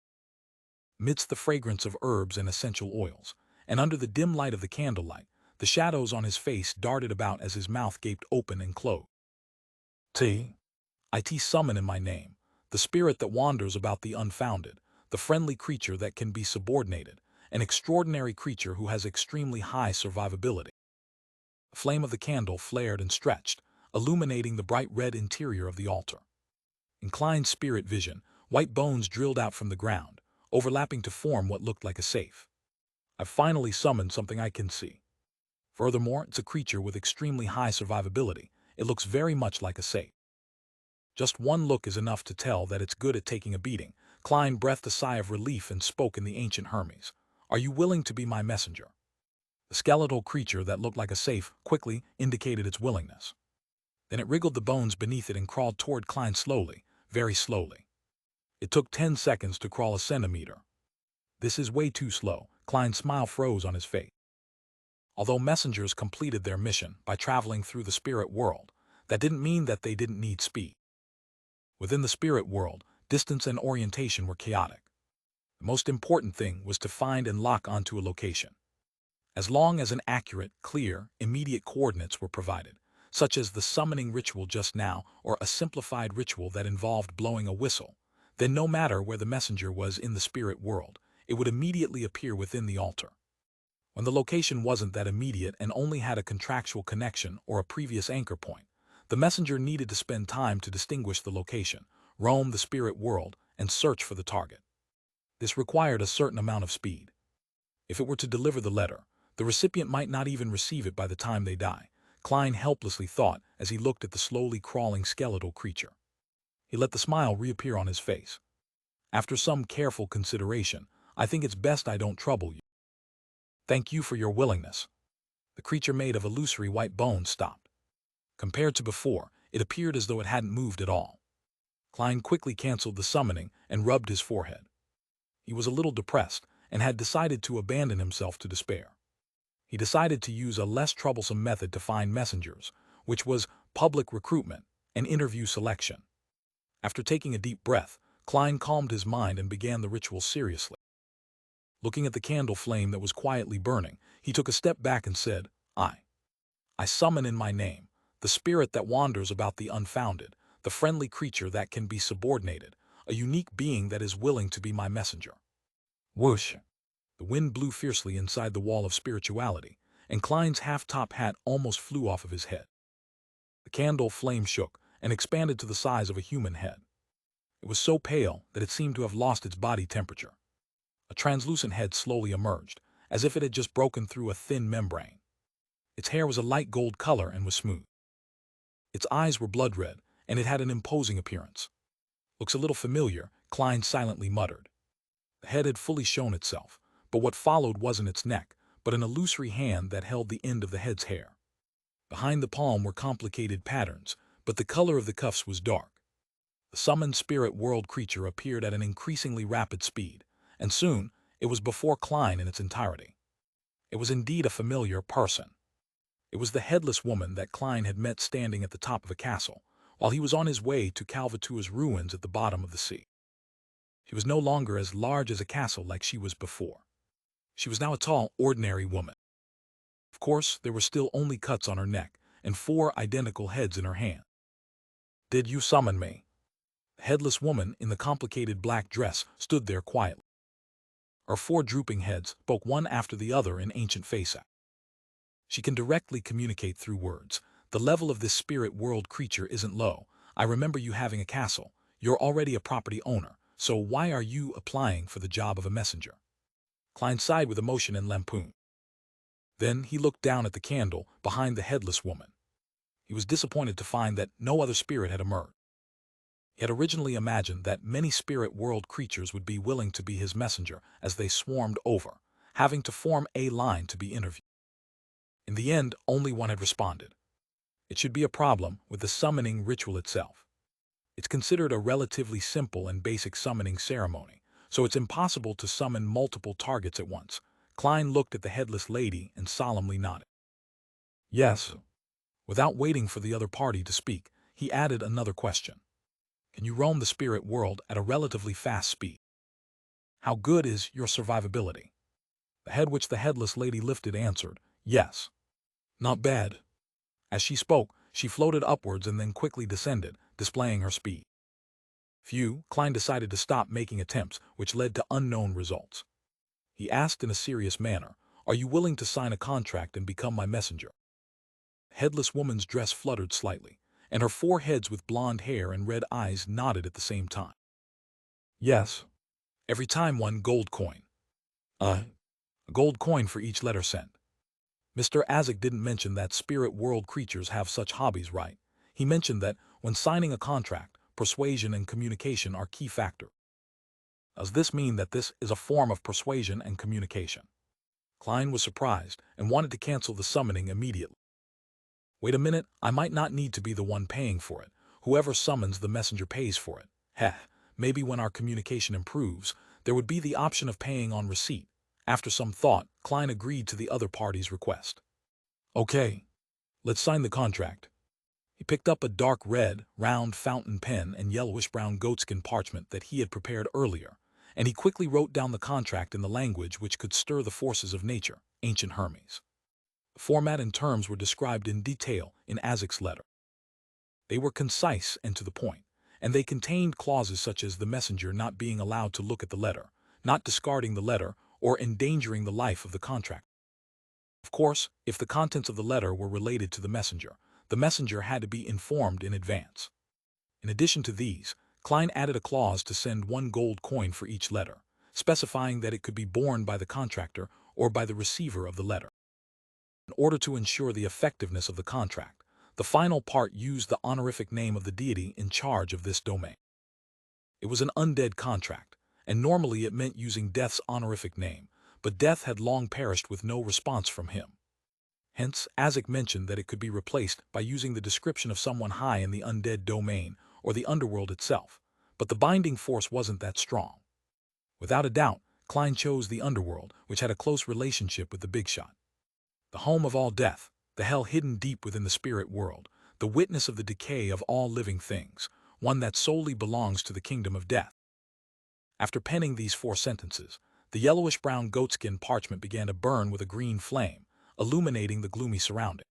Amidst the fragrance of herbs and essential oils, and under the dim light of the candlelight, the shadows on his face darted about as his mouth gaped open and closed. Summon in my name, the spirit that wanders about the unfounded, the friendly creature that can be subordinated, an extraordinary creature who has extremely high survivability. The flame of the candle flared and stretched, illuminating the bright red interior of the altar. In Klein's spirit vision, white bones drilled out from the ground, overlapping to form what looked like a safe. I've finally summoned something I can see. Furthermore, it's a creature with extremely high survivability. It looks very much like a safe. Just one look is enough to tell that it's good at taking a beating. Klein breathed a sigh of relief and spoke in the ancient Hermes. Are you willing to be my messenger? The skeletal creature that looked like a safe quickly indicated its willingness. Then it wriggled the bones beneath it and crawled toward Klein slowly, very slowly. It took 10 seconds to crawl a centimeter. This is way too slow. Klein's smile froze on his face. Although messengers completed their mission by traveling through the spirit world, that didn't mean that they didn't need speed. Within the spirit world, distance and orientation were chaotic. The most important thing was to find and lock onto a location. As long as an accurate, clear, immediate coordinates were provided, such as the summoning ritual just now or a simplified ritual that involved blowing a whistle, then no matter where the messenger was in the spirit world, it would immediately appear within the altar. When the location wasn't that immediate and only had a contractual connection or a previous anchor point, the messenger needed to spend time to distinguish the location, roam the spirit world, and search for the target. This required a certain amount of speed. If it were to deliver the letter, the recipient might not even receive it by the time they die, Klein helplessly thought as he looked at the slowly crawling skeletal creature. He let the smile reappear on his face. After some careful consideration, I think it's best I don't trouble you. Thank you for your willingness. The creature made of illusory white bones stopped. Compared to before, it appeared as though it hadn't moved at all. Klein quickly canceled the summoning and rubbed his forehead. He was a little depressed and had decided to abandon himself to despair. He decided to use a less troublesome method to find messengers, which was public recruitment and interview selection. After taking a deep breath, Klein calmed his mind and began the ritual seriously. Looking at the candle flame that was quietly burning, he took a step back and said, I summon in my name, the spirit that wanders about the unfounded, the friendly creature that can be subordinated, a unique being that is willing to be my messenger. Whoosh! The wind blew fiercely inside the wall of spirituality, and Klein's half-top hat almost flew off of his head. The candle flame shook and expanded to the size of a human head. It was so pale that it seemed to have lost its body temperature. A translucent head slowly emerged, as if it had just broken through a thin membrane. Its hair was a light gold color and was smooth. Its eyes were blood red, and it had an imposing appearance. Looks a little familiar, Klein silently muttered. The head had fully shown itself, but what followed wasn't its neck, but an illusory hand that held the end of the head's hair. Behind the palm were complicated patterns, but the color of the cuffs was dark. The summoned spirit world creature appeared at an increasingly rapid speed, and soon it was before Klein in its entirety. It was indeed a familiar person. It was the headless woman that Klein had met standing at the top of a castle, while he was on his way to Calvatua's ruins at the bottom of the sea. She was no longer as large as a castle like she was before. She was now a tall, ordinary woman. Of course, there were still only cuts on her neck and 4 identical heads in her hand. "Did you summon me?" The headless woman in the complicated black dress stood there quietly. Her 4 drooping heads spoke one after the other in ancient Faceac. She can directly communicate through words. The level of this spirit world creature isn't low. I remember you having a castle. You're already a property owner, so why are you applying for the job of a messenger? Klein sighed with emotion and lampoon. Then he looked down at the candle behind the headless woman. He was disappointed to find that no other spirit had emerged. He had originally imagined that many spirit world creatures would be willing to be his messenger as they swarmed over, having to form a line to be interviewed. In the end, only one had responded. It should be a problem with the summoning ritual itself. It's considered a relatively simple and basic summoning ceremony, so it's impossible to summon multiple targets at once. Klein looked at the headless lady and solemnly nodded. Yes. Without waiting for the other party to speak, he added another question. Can you roam the spirit world at a relatively fast speed? How good is your survivability? The head which the headless lady lifted answered, yes. Not bad. As she spoke, she floated upwards and then quickly descended, displaying her speed. Klein decided to stop making attempts, which led to unknown results. He asked in a serious manner, are you willing to sign a contract and become my messenger? The headless woman's dress fluttered slightly, and her 4 heads with blonde hair and red eyes nodded at the same time. Yes. Every time 1 gold coin. A gold coin for each letter sent. Mr. Azek didn't mention that spirit world creatures have such hobbies, right? He mentioned that when signing a contract, persuasion and communication are key factors. Does this mean that this is a form of persuasion and communication? Klein was surprised and wanted to cancel the summoning immediately. Wait a minute, I might not need to be the one paying for it. Whoever summons the messenger pays for it. Maybe when our communication improves, there would be the option of paying on receipt. After some thought, Klein agreed to the other party's request. Okay, let's sign the contract. He picked up a dark red, round fountain pen and yellowish-brown goatskin parchment that he had prepared earlier, and he quickly wrote down the contract in the language which could stir the forces of nature, ancient Hermes. The format and terms were described in detail in Azek's letter. They were concise and to the point, and they contained clauses such as the messenger not being allowed to look at the letter, not discarding the letter, or endangering the life of the contract. Of course, if the contents of the letter were related to the messenger had to be informed in advance. In addition to these, Klein added a clause to send 1 gold coin for each letter, specifying that it could be borne by the contractor or by the receiver of the letter. In order to ensure the effectiveness of the contract, the final part used the honorific name of the deity in charge of this domain. It was an undead contract, and normally it meant using Death's honorific name, but Death had long perished with no response from him. Hence, Azek mentioned that it could be replaced by using the description of someone high in the undead domain or the underworld itself, but the binding force wasn't that strong. Without a doubt, Klein chose the underworld, which had a close relationship with the big shot. The home of all death, the hell hidden deep within the spirit world, the witness of the decay of all living things, one that solely belongs to the kingdom of death. After penning these 4 sentences, the yellowish-brown goatskin parchment began to burn with a green flame, illuminating the gloomy surrounding.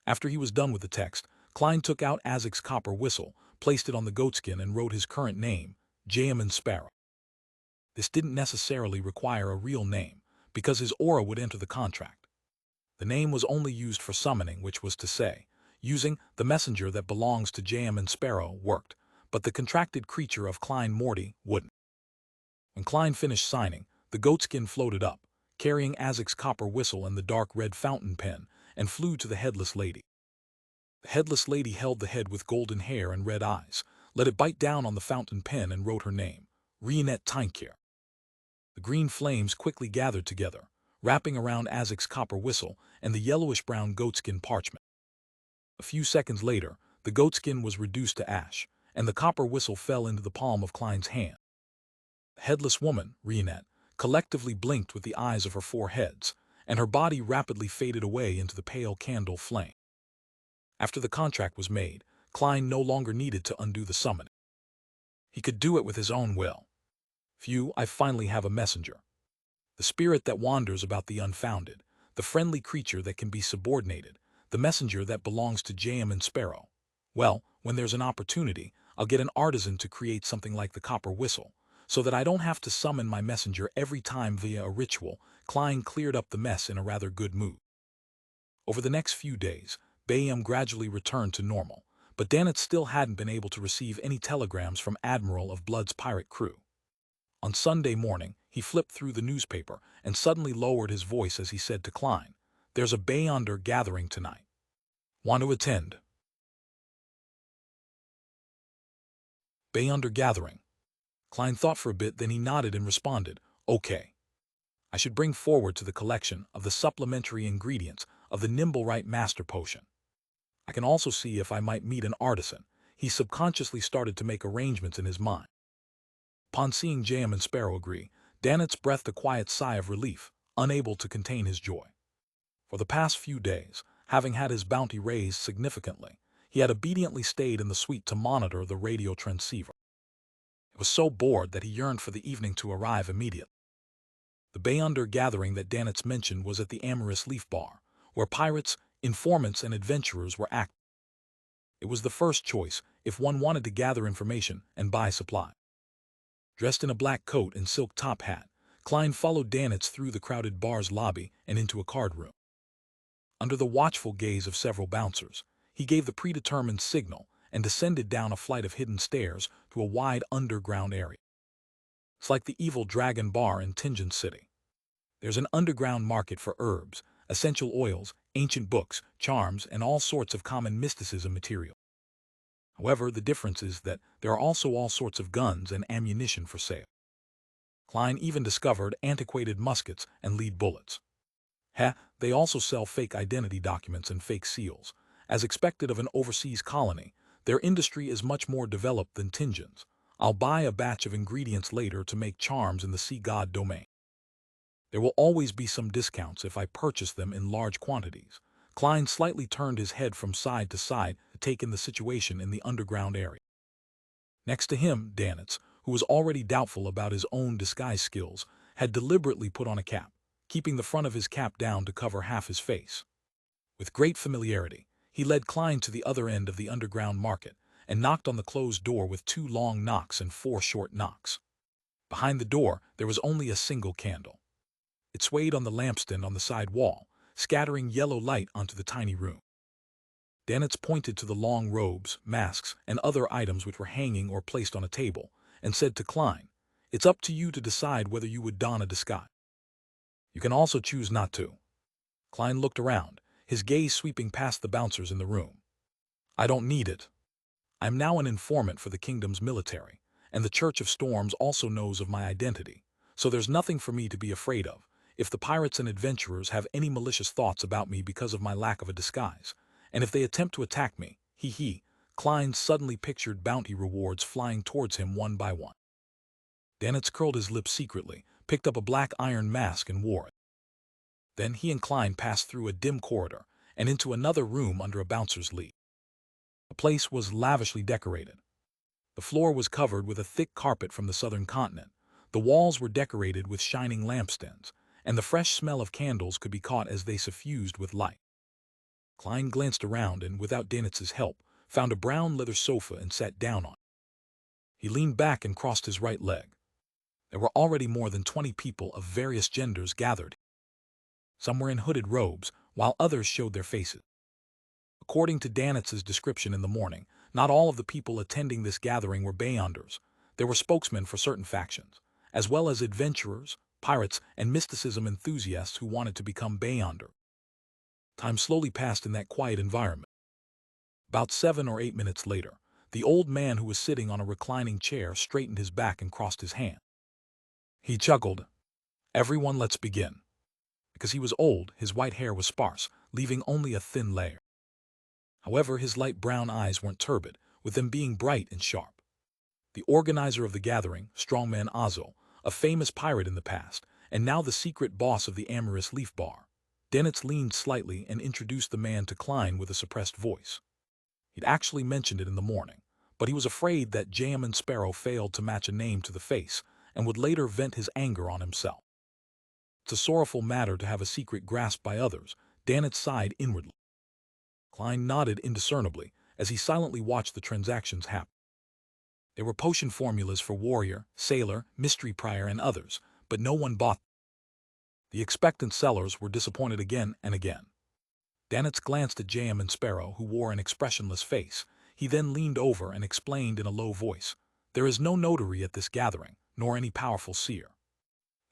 After he was done with the text, Klein took out Azek's copper whistle, placed it on the goatskin, and wrote his current name, Jamin Sparrow. This didn't necessarily require a real name, because his aura would enter the contract. The name was only used for summoning, which was to say, using the messenger that belongs to Jamin Sparrow worked, but the contracted creature of Klein Morty wouldn't. When Klein finished signing, the goatskin floated up, carrying Azek's copper whistle and the dark red fountain pen, and flew to the headless lady. The headless lady held the head with golden hair and red eyes, let it bite down on the fountain pen, and wrote her name, Reenet Tynekir. The green flames quickly gathered together, wrapping around Azek's copper whistle and the yellowish-brown goatskin parchment. A few seconds later, the goatskin was reduced to ash, and the copper whistle fell into the palm of Klein's hand. The headless woman, Reenet, collectively blinked with the eyes of her four heads, and her body rapidly faded away into the pale candle flame. After the contract was made, Klein no longer needed to undo the summoning. He could do it with his own will. Phew, I finally have a messenger. The spirit that wanders about the unfounded, the friendly creature that can be subordinated, the messenger that belongs to Jamin Sparrow. Well, when there's an opportunity, I'll get an artisan to create something like the copper whistle, so that I don't have to summon my messenger every time via a ritual. Klein cleared up the mess in a rather good mood. Over the next few days, Bayam gradually returned to normal, but Danitz still hadn't been able to receive any telegrams from Admiral of Blood's pirate crew. On Sunday morning, he flipped through the newspaper and suddenly lowered his voice as he said to Klein, "There's a Bayonder gathering tonight. Want to attend?" Bayonder gathering. Klein thought for a bit, then he nodded and responded, "Okay. I should bring forward to the collection of the supplementary ingredients of the Nimblewright Master Potion. I can also see if I might meet an artisan." He subconsciously started to make arrangements in his mind. Upon seeing Jamin Sparrow agree, Danitz breathed a quiet sigh of relief, unable to contain his joy. For the past few days, having had his bounty raised significantly, he had obediently stayed in the suite to monitor the radio transceiver. He was so bored that he yearned for the evening to arrive immediately. The Bayonder gathering that Danitz mentioned was at the Amorous Leaf Bar, where pirates, informants, and adventurers were active. It was the first choice if one wanted to gather information and buy supply. Dressed in a black coat and silk top hat, Klein followed Danitz through the crowded bar's lobby and into a card room. Under the watchful gaze of several bouncers, he gave the predetermined signal and descended down a flight of hidden stairs to a wide underground area. It's like the evil Dragon Bar in Tinjin City. There's an underground market for herbs, essential oils, ancient books, charms, and all sorts of common mysticism material. However, the difference is that there are also all sorts of guns and ammunition for sale. Klein even discovered antiquated muskets and lead bullets. They also sell fake identity documents and fake seals. As expected of an overseas colony, their industry is much more developed than Tinjin's. I'll buy a batch of ingredients later to make charms in the sea god domain. There will always be some discounts if I purchase them in large quantities. Klein slightly turned his head from side to side to take in the situation in the underground area. Next to him, Danitz, who was already doubtful about his own disguise skills, had deliberately put on a cap, keeping the front of his cap down to cover half his face. With great familiarity, he led Klein to the other end of the underground market and knocked on the closed door with 2 long knocks and 4 short knocks. Behind the door, there was only a single candle. It swayed on the lampstand on the side wall, scattering yellow light onto the tiny room. Danitz pointed to the long robes, masks, and other items which were hanging or placed on a table, and said to Klein, "It's up to you to decide whether you would don a disguise. You can also choose not to." Klein looked around, his gaze sweeping past the bouncers in the room. "I don't need it. I'm now an informant for the kingdom's military, and the Church of Storms also knows of my identity, so there's nothing for me to be afraid of if the pirates and adventurers have any malicious thoughts about me because of my lack of a disguise, and if they attempt to attack me, Klein suddenly pictured bounty rewards flying towards him one by one. Danitz curled his lips secretly, picked up a black iron mask and wore it. Then he and Klein passed through a dim corridor and into another room under a bouncer's lead. The place was lavishly decorated. The floor was covered with a thick carpet from the southern continent, The walls were decorated with shining lampstands, and the fresh smell of candles could be caught as they suffused with light. Klein glanced around and, without Danitz's help, found a brown leather sofa and sat down on it. He leaned back and crossed his right leg. There were already more than 20 people of various genders gathered. Some were in hooded robes, while others showed their faces. According to Danitz's description in the morning, not all of the people attending this gathering were Beyonders. There were spokesmen for certain factions, as well as adventurers, pirates, and mysticism enthusiasts who wanted to become Beyonder. Time slowly passed in that quiet environment. About 7 or 8 minutes later, the old man who was sitting on a reclining chair straightened his back and crossed his hand. He chuckled. "Everyone, let's begin." Because he was old, his white hair was sparse, leaving only a thin layer. However, his light brown eyes weren't turbid, with them being bright and sharp. The organizer of the gathering, Strongman Azo, a famous pirate in the past, and now the secret boss of the Amorous Leaf Bar. Denitz leaned slightly and introduced the man to Klein with a suppressed voice. He'd actually mentioned it in the morning, but he was afraid that Jamin Sparrow failed to match a name to the face and would later vent his anger on himself. It's a sorrowful matter to have a secret grasped by others, Danitz sighed inwardly. Klein nodded indiscernibly as he silently watched the transactions happen. There were potion formulas for warrior, sailor, mystery prior, and others, but no one bought them. The expectant sellers were disappointed again and again. Danitz glanced at Jamin Sparrow, who wore an expressionless face. He then leaned over and explained in a low voice, "There is no notary at this gathering, nor any powerful seer.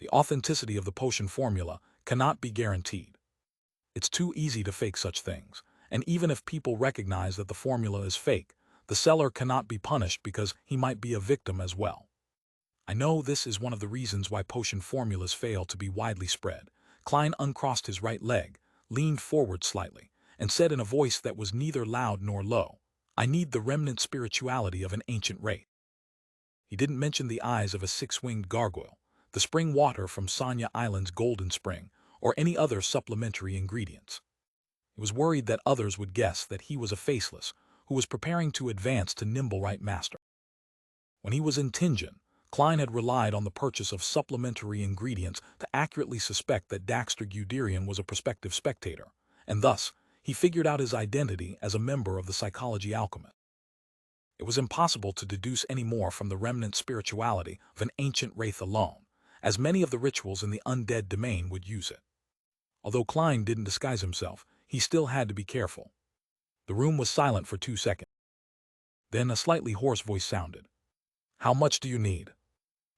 The authenticity of the potion formula cannot be guaranteed. It's too easy to fake such things, and even if people recognize that the formula is fake, the seller cannot be punished because he might be a victim as well. I know this is one of the reasons why potion formulas fail to be widely spread." Klein uncrossed his right leg, leaned forward slightly, and said in a voice that was neither loud nor low, "I need the remnant spirituality of an ancient race." He didn't mention the eyes of a six-winged gargoyle, the spring water from Sanya Island's golden spring, or any other supplementary ingredients. He was worried that others would guess that he was a faceless, who was preparing to advance to Nimblewright Master. When he was in Tingen, Klein had relied on the purchase of supplementary ingredients to accurately suspect that Daxter Guderian was a prospective spectator, and thus he figured out his identity as a member of the Psychology Alchemist. It was impossible to deduce any more from the remnant spirituality of an ancient wraith alone, as many of the rituals in the undead domain would use it. Although Klein didn't disguise himself, he still had to be careful. The room was silent for 2 seconds. Then a slightly hoarse voice sounded. "How much do you need?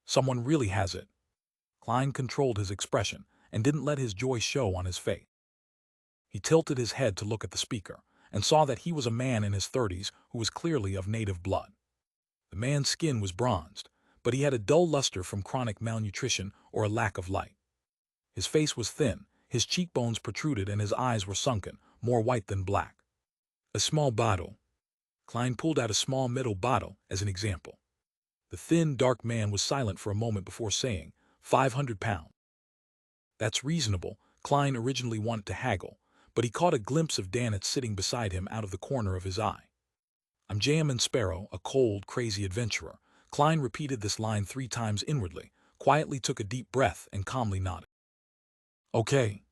Someone really has it." Klein controlled his expression and didn't let his joy show on his face. He tilted his head to look at the speaker and saw that he was a man in his 30s who was clearly of native blood. The man's skin was bronzed, but he had a dull luster from chronic malnutrition or a lack of light. His face was thin, his cheekbones protruded, and his eyes were sunken, more white than black. "A small bottle." Klein pulled out a small metal bottle as an example. The thin, dark man was silent for a moment before saying, £500. "That's reasonable." Klein originally wanted to haggle, but he caught a glimpse of Danitz sitting beside him out of the corner of his eye. "I'm Jamin Sparrow, a cold, crazy adventurer." Klein repeated this line 3 times inwardly, quietly took a deep breath, and calmly nodded. "Okay."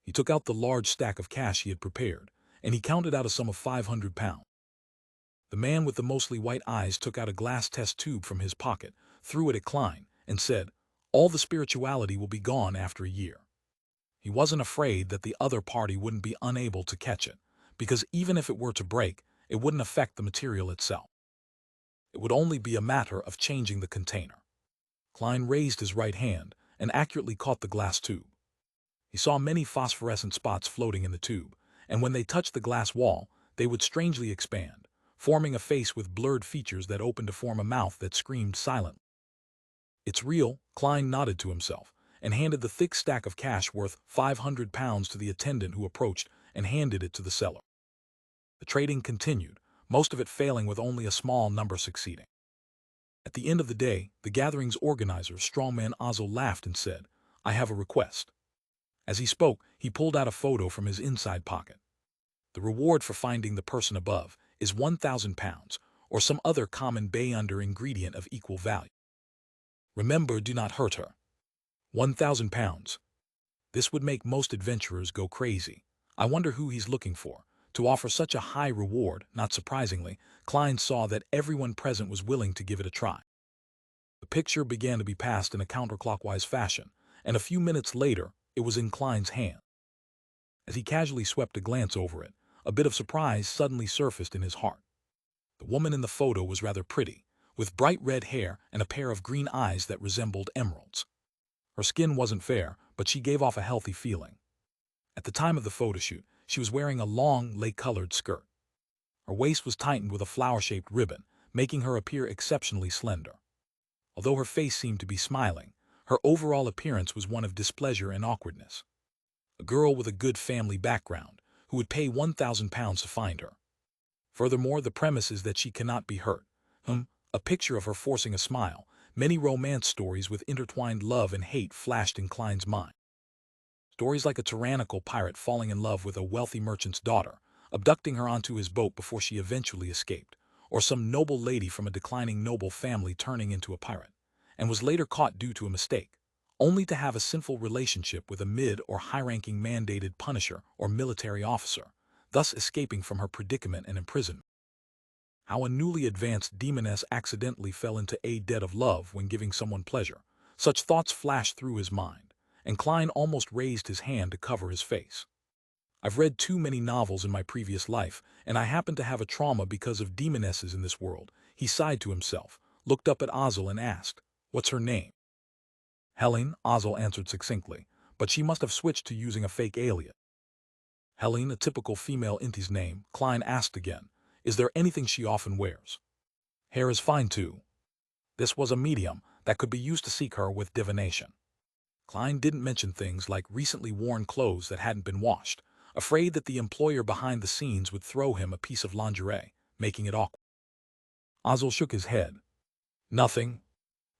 He took out the large stack of cash he had prepared, and he counted out a sum of £500. The man with the mostly white eyes took out a glass test tube from his pocket, threw it at Klein, and said, "All the spirituality will be gone after a year." He wasn't afraid that the other party wouldn't be unable to catch it, because even if it were to break, it wouldn't affect the material itself. It would only be a matter of changing the container. Klein raised his right hand and accurately caught the glass tube. He saw many phosphorescent spots floating in the tube, and when they touched the glass wall, they would strangely expand, forming a face with blurred features that opened to form a mouth that screamed silently. "It's real." Klein nodded to himself and handed the thick stack of cash worth £500 to the attendant, who approached and handed it to the seller. The trading continued, most of it failing with only a small number succeeding. At the end of the day, the gathering's organizer, Strongman Azo, laughed and said, "I have a request." As he spoke, he pulled out a photo from his inside pocket. "The reward for finding the person above is £1,000, or some other common Beyonder ingredient of equal value." Remember, do not hurt her. 1,000 pounds. This would make most adventurers go crazy. I wonder who he's looking for. To offer such a high reward, not surprisingly, Klein saw that everyone present was willing to give it a try. The picture began to be passed in a counterclockwise fashion, and a few minutes later, it was in Klein's hand. As he casually swept a glance over it, a bit of surprise suddenly surfaced in his heart. The woman in the photo was rather pretty, with bright red hair and a pair of green eyes that resembled emeralds. Her skin wasn't fair, but she gave off a healthy feeling. At the time of the photo shoot, she was wearing a long, lake-colored skirt. Her waist was tightened with a flower-shaped ribbon, making her appear exceptionally slender. Although her face seemed to be smiling, her overall appearance was one of displeasure and awkwardness. A girl with a good family background, who would pay 1,000 pounds to find her. Furthermore, the premise is that she cannot be hurt. A picture of her forcing a smile. Many romance stories with intertwined love and hate flashed in Klein's mind. Stories like a tyrannical pirate falling in love with a wealthy merchant's daughter, abducting her onto his boat before she eventually escaped, or some noble lady from a declining noble family turning into a pirate, and was later caught due to a mistake, only to have a sinful relationship with a mid- or high-ranking mandated punisher or military officer, thus escaping from her predicament and imprisonment. How a newly advanced demoness accidentally fell into a debt of love when giving someone pleasure. Such thoughts flashed through his mind, and Klein almost raised his hand to cover his face. I've read too many novels in my previous life, and I happen to have a trauma because of demonesses in this world. He sighed to himself, looked up at Ozzel and asked, "What's her name?" "Helene," Ozzel answered succinctly, but she must have switched to using a fake alias. "Helene, a typical female inti's name," Klein asked again. "Is there anything she often wears?" "Hair is fine too." This was a medium that could be used to seek her with divination. Klein didn't mention things like recently worn clothes that hadn't been washed, afraid that the employer behind the scenes would throw him a piece of lingerie, making it awkward. Ozzel shook his head. "Nothing.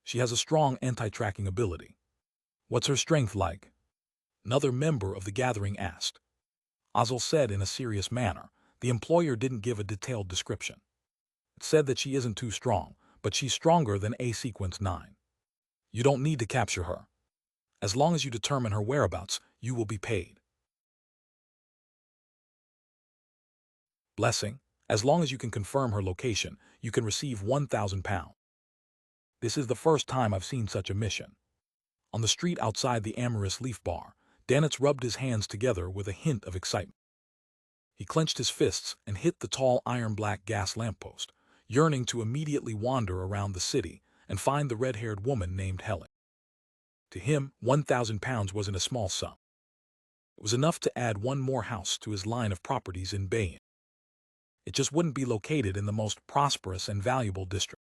She has a strong anti-tracking ability." "What's her strength like?" another member of the gathering asked. Ozzel said in a serious manner. The employer didn't give a detailed description. It said that she isn't too strong, but she's stronger than A Sequence 9. You don't need to capture her. As long as you determine her whereabouts, you will be paid. Blessing, as long as you can confirm her location, you can receive 1,000 pounds. This is the first time I've seen such a mission. On the street outside the Amorous Leaf Bar, Danitz rubbed his hands together with a hint of excitement. He clenched his fists and hit the tall iron-black gas lamppost, yearning to immediately wander around the city and find the red-haired woman named Helen. To him, 1,000 pounds wasn't a small sum. It was enough to add one more house to his line of properties in Bayonne. It just wouldn't be located in the most prosperous and valuable district.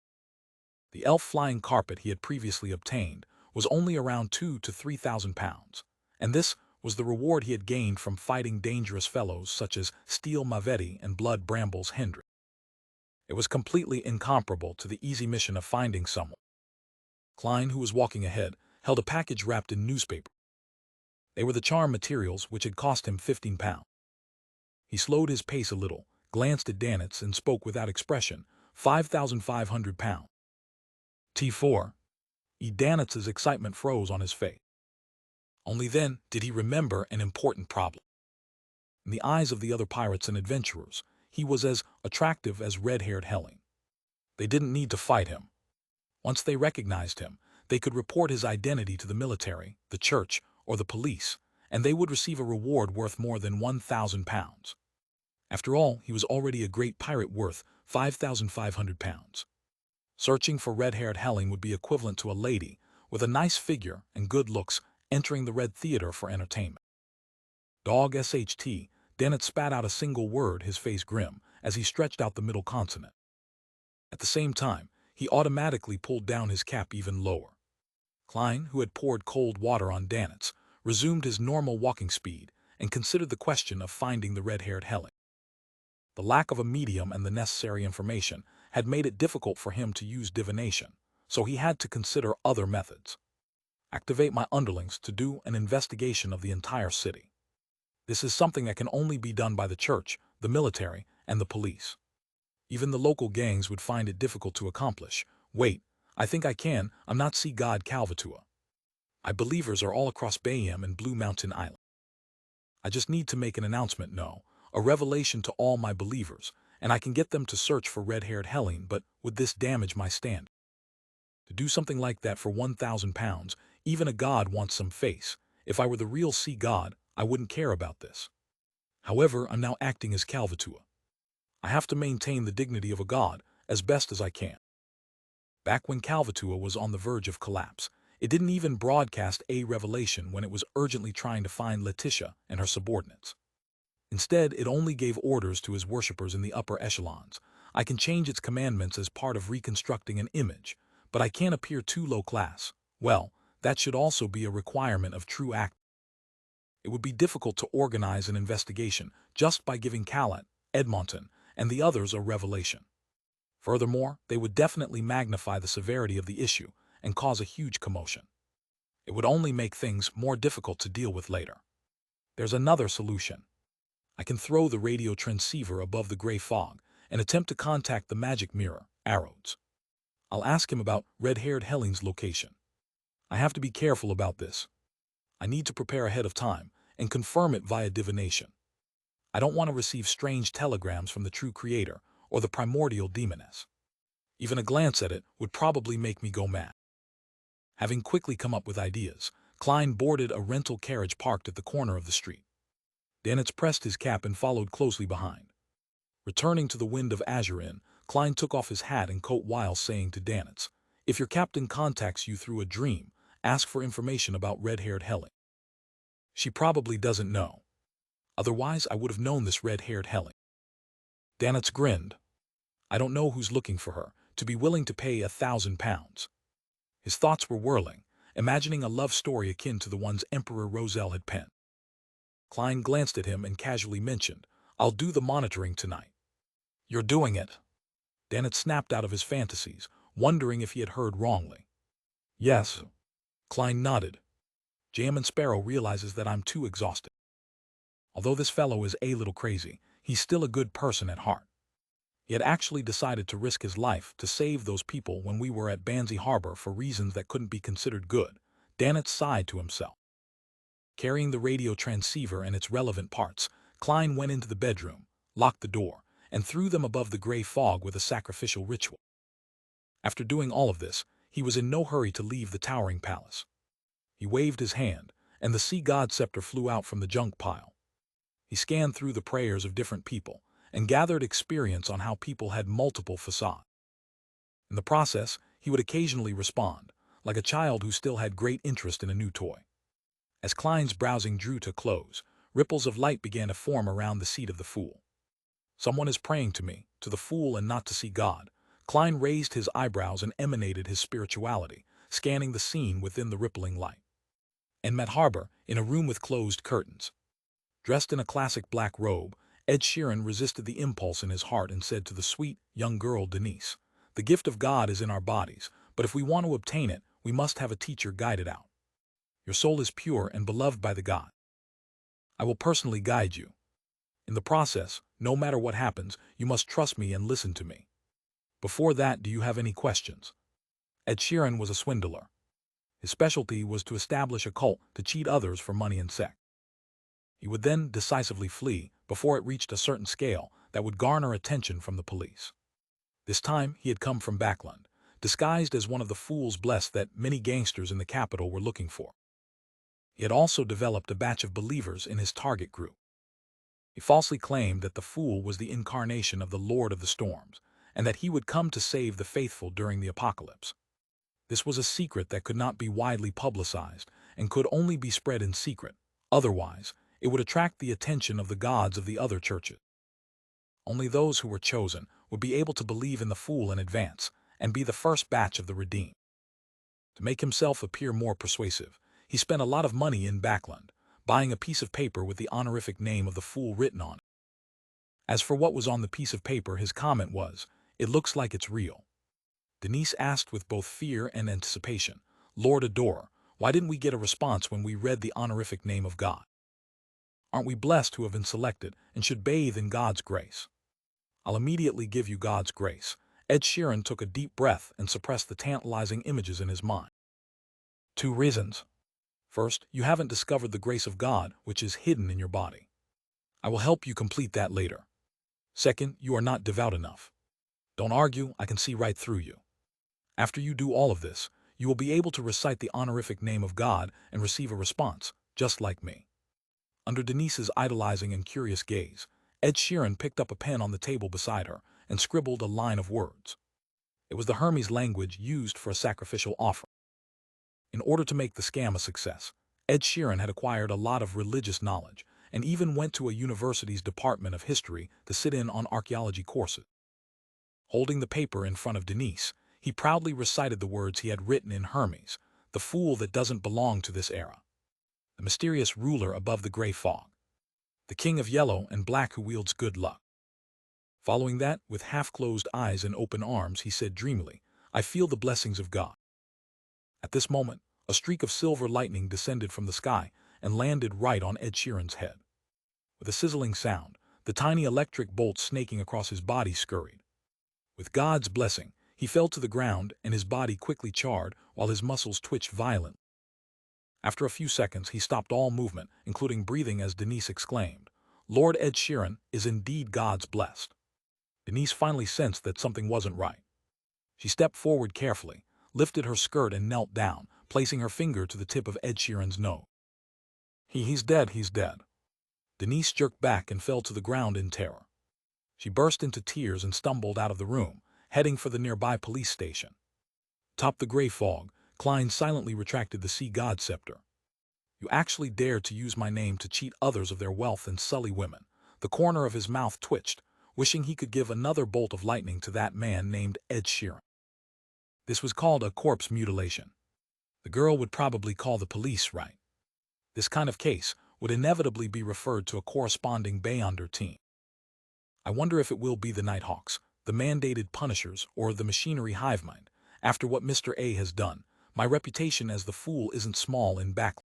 The elf flying carpet he had previously obtained was only around 2,000 to 3,000 pounds, and this was the reward he had gained from fighting dangerous fellows such as Steel Mavetti and Blood Brambles Hendry. It was completely incomparable to the easy mission of finding someone. Klein, who was walking ahead, held a package wrapped in newspaper. They were the charm materials which had cost him 15 pounds. He slowed his pace a little, glanced at Danitz, and spoke without expression. 5,500 pounds. T4. Danitz's excitement froze on his face. Only then did he remember an important problem. In the eyes of the other pirates and adventurers, he was as attractive as red-haired Helen. They didn't need to fight him. Once they recognized him, they could report his identity to the military, the church, or the police, and they would receive a reward worth more than 1,000 pounds. After all, he was already a great pirate worth 5,500 pounds. Searching for red-haired Helen would be equivalent to a lady with a nice figure and good looks entering the Red Theater for entertainment. Dog SHT, Dennett spat out a single word, his face grim, as he stretched out the middle consonant. At the same time, he automatically pulled down his cap even lower. Klein, who had poured cold water on Danitz, resumed his normal walking speed and considered the question of finding the red-haired Helen. The lack of a medium and the necessary information had made it difficult for him to use divination, so he had to consider other methods. Activate my underlings to do an investigation of the entire city. This is something that can only be done by the church, the military, and the police. Even the local gangs would find it difficult to accomplish. Wait, I think I can. I'm not see God Calvatua. I believers are all across Bayam and Blue Mountain Island. I just need to make an announcement, no, a revelation to all my believers, and I can get them to search for red-haired Helene, but would this damage my stand? To do something like that for 1,000 pounds, even a god wants some face. If I were the real sea god, I wouldn't care about this. However, I'm now acting as Calvatua. I have to maintain the dignity of a god as best as I can. Back when Calvatua was on the verge of collapse, it didn't even broadcast a revelation when it was urgently trying to find Letitia and her subordinates. Instead, it only gave orders to his worshippers in the upper echelons. I can change its commandments as part of reconstructing an image, but I can't appear too low class. Well, that should also be a requirement of true act. It would be difficult to organize an investigation just by giving Callat, Edmonton, and the others a revelation. Furthermore, they would definitely magnify the severity of the issue and cause a huge commotion. It would only make things more difficult to deal with later. There's another solution. I can throw the radio transceiver above the gray fog and attempt to contact the magic mirror, Arrows. I'll ask him about red-haired Helene's location. I have to be careful about this. I need to prepare ahead of time and confirm it via divination. I don't want to receive strange telegrams from the true creator or the primordial demoness. Even a glance at it would probably make me go mad. Having quickly come up with ideas, Klein boarded a rental carriage parked at the corner of the street. Danitz pressed his cap and followed closely behind. Returning to the Wind of Azure Inn, Klein took off his hat and coat while saying to Danitz, "If your captain contacts you through a dream, ask for information about red-haired Helene. She probably doesn't know. Otherwise, I would have known this red-haired Helene." Danitz grinned. "I don't know who's looking for her, to be willing to pay 1,000 pounds. His thoughts were whirling, imagining a love story akin to the ones Emperor Roselle had penned. Klein glanced at him and casually mentioned, "I'll do the monitoring tonight." "You're doing it?" Danitz snapped out of his fantasies, wondering if he had heard wrongly. "Yes." Klein nodded. "Jam Sparrow realizes that I'm too exhausted. Although this fellow is a little crazy, he's still a good person at heart. He had actually decided to risk his life to save those people when we were at Banzi Harbor for reasons that couldn't be considered good." Danitz sighed to himself. Carrying the radio transceiver and its relevant parts, Klein went into the bedroom, locked the door, and threw them above the gray fog with a sacrificial ritual. After doing all of this, he was in no hurry to leave the towering palace. He waved his hand, and the sea god scepter flew out from the junk pile. He scanned through the prayers of different people and gathered experience on how people had multiple facades. In the process, he would occasionally respond, like a child who still had great interest in a new toy. As Klein's browsing drew to close, ripples of light began to form around the seat of the fool. "Someone is praying to me, to the fool and not to see God." Klein raised his eyebrows and emanated his spirituality, scanning the scene within the rippling light. Enmet Harbor, in a room with closed curtains. Dressed in a classic black robe, Ed Sheeran resisted the impulse in his heart and said to the sweet, young girl Denise, "The gift of God is in our bodies, but if we want to obtain it, we must have a teacher guide it out. Your soul is pure and beloved by the God. I will personally guide you. In the process, no matter what happens, you must trust me and listen to me. Before that, do you have any questions?" Ed Sheeran was a swindler. His specialty was to establish a cult to cheat others for money and sex. He would then decisively flee before it reached a certain scale that would garner attention from the police. This time, he had come from Backland, disguised as one of the fools blessed that many gangsters in the capital were looking for. He had also developed a batch of believers in his target group. He falsely claimed that the fool was the incarnation of the Lord of the Storms, and that he would come to save the faithful during the apocalypse. This was a secret that could not be widely publicized and could only be spread in secret. Otherwise, it would attract the attention of the gods of the other churches. Only those who were chosen would be able to believe in the fool in advance and be the first batch of the redeemed. To make himself appear more persuasive, he spent a lot of money in Backland, buying a piece of paper with the honorific name of the fool written on it. As for what was on the piece of paper, his comment was, "It looks like it's real." Denise asked with both fear and anticipation, "Lord Adore, why didn't we get a response when we read the honorific name of God? Aren't we blessed who have been selected and should bathe in God's grace?" "I'll immediately give you God's grace," Ed Sheeran took a deep breath and suppressed the tantalizing images in his mind. 2 reasons. First, you haven't discovered the grace of God, which is hidden in your body. I will help you complete that later. Second, you are not devout enough. Don't argue, I can see right through you. After you do all of this, you will be able to recite the honorific name of God and receive a response, just like me. Under Denise's idolizing and curious gaze, Ed Sheeran picked up a pen on the table beside her and scribbled a line of words. It was the Hermes language used for a sacrificial offering. In order to make the scam a success, Ed Sheeran had acquired a lot of religious knowledge and even went to a university's Department of History to sit in on archaeology courses. Holding the paper in front of Denise, he proudly recited the words he had written in Hermes, the fool that doesn't belong to this era. The mysterious ruler above the gray fog. The king of yellow and black who wields good luck. Following that, with half-closed eyes and open arms, he said dreamily, I feel the blessings of God. At this moment, a streak of silver lightning descended from the sky and landed right on Ed Sheeran's head. With a sizzling sound, the tiny electric bolt snaking across his body scurried. With God's blessing, he fell to the ground and his body quickly charred while his muscles twitched violently. After a few seconds, he stopped all movement, including breathing, as Denise exclaimed, Lord Ed Sheeran is indeed God's blessed. Denise finally sensed that something wasn't right. She stepped forward carefully, lifted her skirt and knelt down, placing her finger to the tip of Ed Sheeran's nose. He's dead, he's dead. Denise jerked back and fell to the ground in terror. She burst into tears and stumbled out of the room, heading for the nearby police station. Atop the gray fog, Klein silently retracted the sea god scepter. You actually dared to use my name to cheat others of their wealth and sully women. The corner of his mouth twitched, wishing he could give another bolt of lightning to that man named Ed Sheeran. This was called a corpse mutilation. The girl would probably call the police, right? This kind of case would inevitably be referred to a corresponding Beyonder team. I wonder if it will be the Nighthawks, the mandated punishers, or the machinery hive mind. After what Mr. A has done, my reputation as the fool isn't small in Backlash.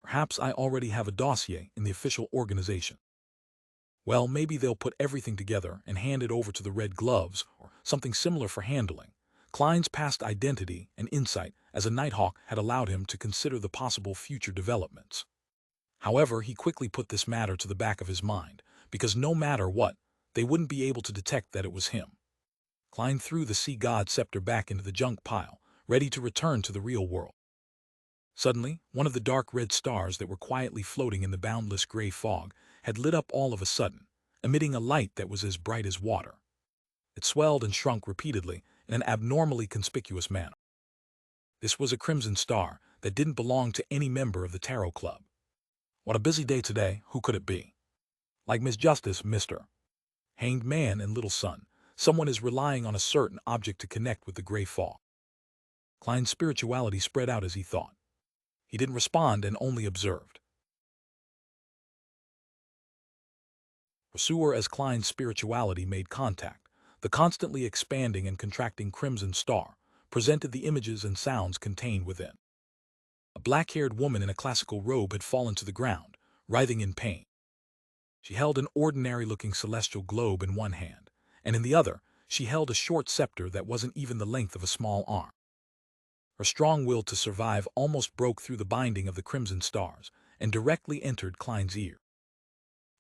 Perhaps I already have a dossier in the official organization. Well, maybe they'll put everything together and hand it over to the Red Gloves or something similar for handling. Klein's past identity and insight as a Nighthawk had allowed him to consider the possible future developments. However, he quickly put this matter to the back of his mind, because no matter what, they wouldn't be able to detect that it was him. Klein threw the sea god scepter back into the junk pile, ready to return to the real world. Suddenly, one of the dark red stars that were quietly floating in the boundless gray fog had lit up all of a sudden, emitting a light that was as bright as water. It swelled and shrunk repeatedly in an abnormally conspicuous manner. This was a crimson star that didn't belong to any member of the Tarot Club. What a busy day today, who could it be? Like Miss Justice, Mr. Hanged Man and Little Sun, someone is relying on a certain object to connect with the gray fog. Klein's spirituality spread out as he thought. He didn't respond and only observed. Pursuer as Klein's spirituality made contact, the constantly expanding and contracting crimson star presented the images and sounds contained within. A black-haired woman in a classical robe had fallen to the ground, writhing in pain. She held an ordinary-looking celestial globe in one hand, and in the other, she held a short scepter that wasn't even the length of a small arm. Her strong will to survive almost broke through the binding of the crimson stars and directly entered Klein's ear.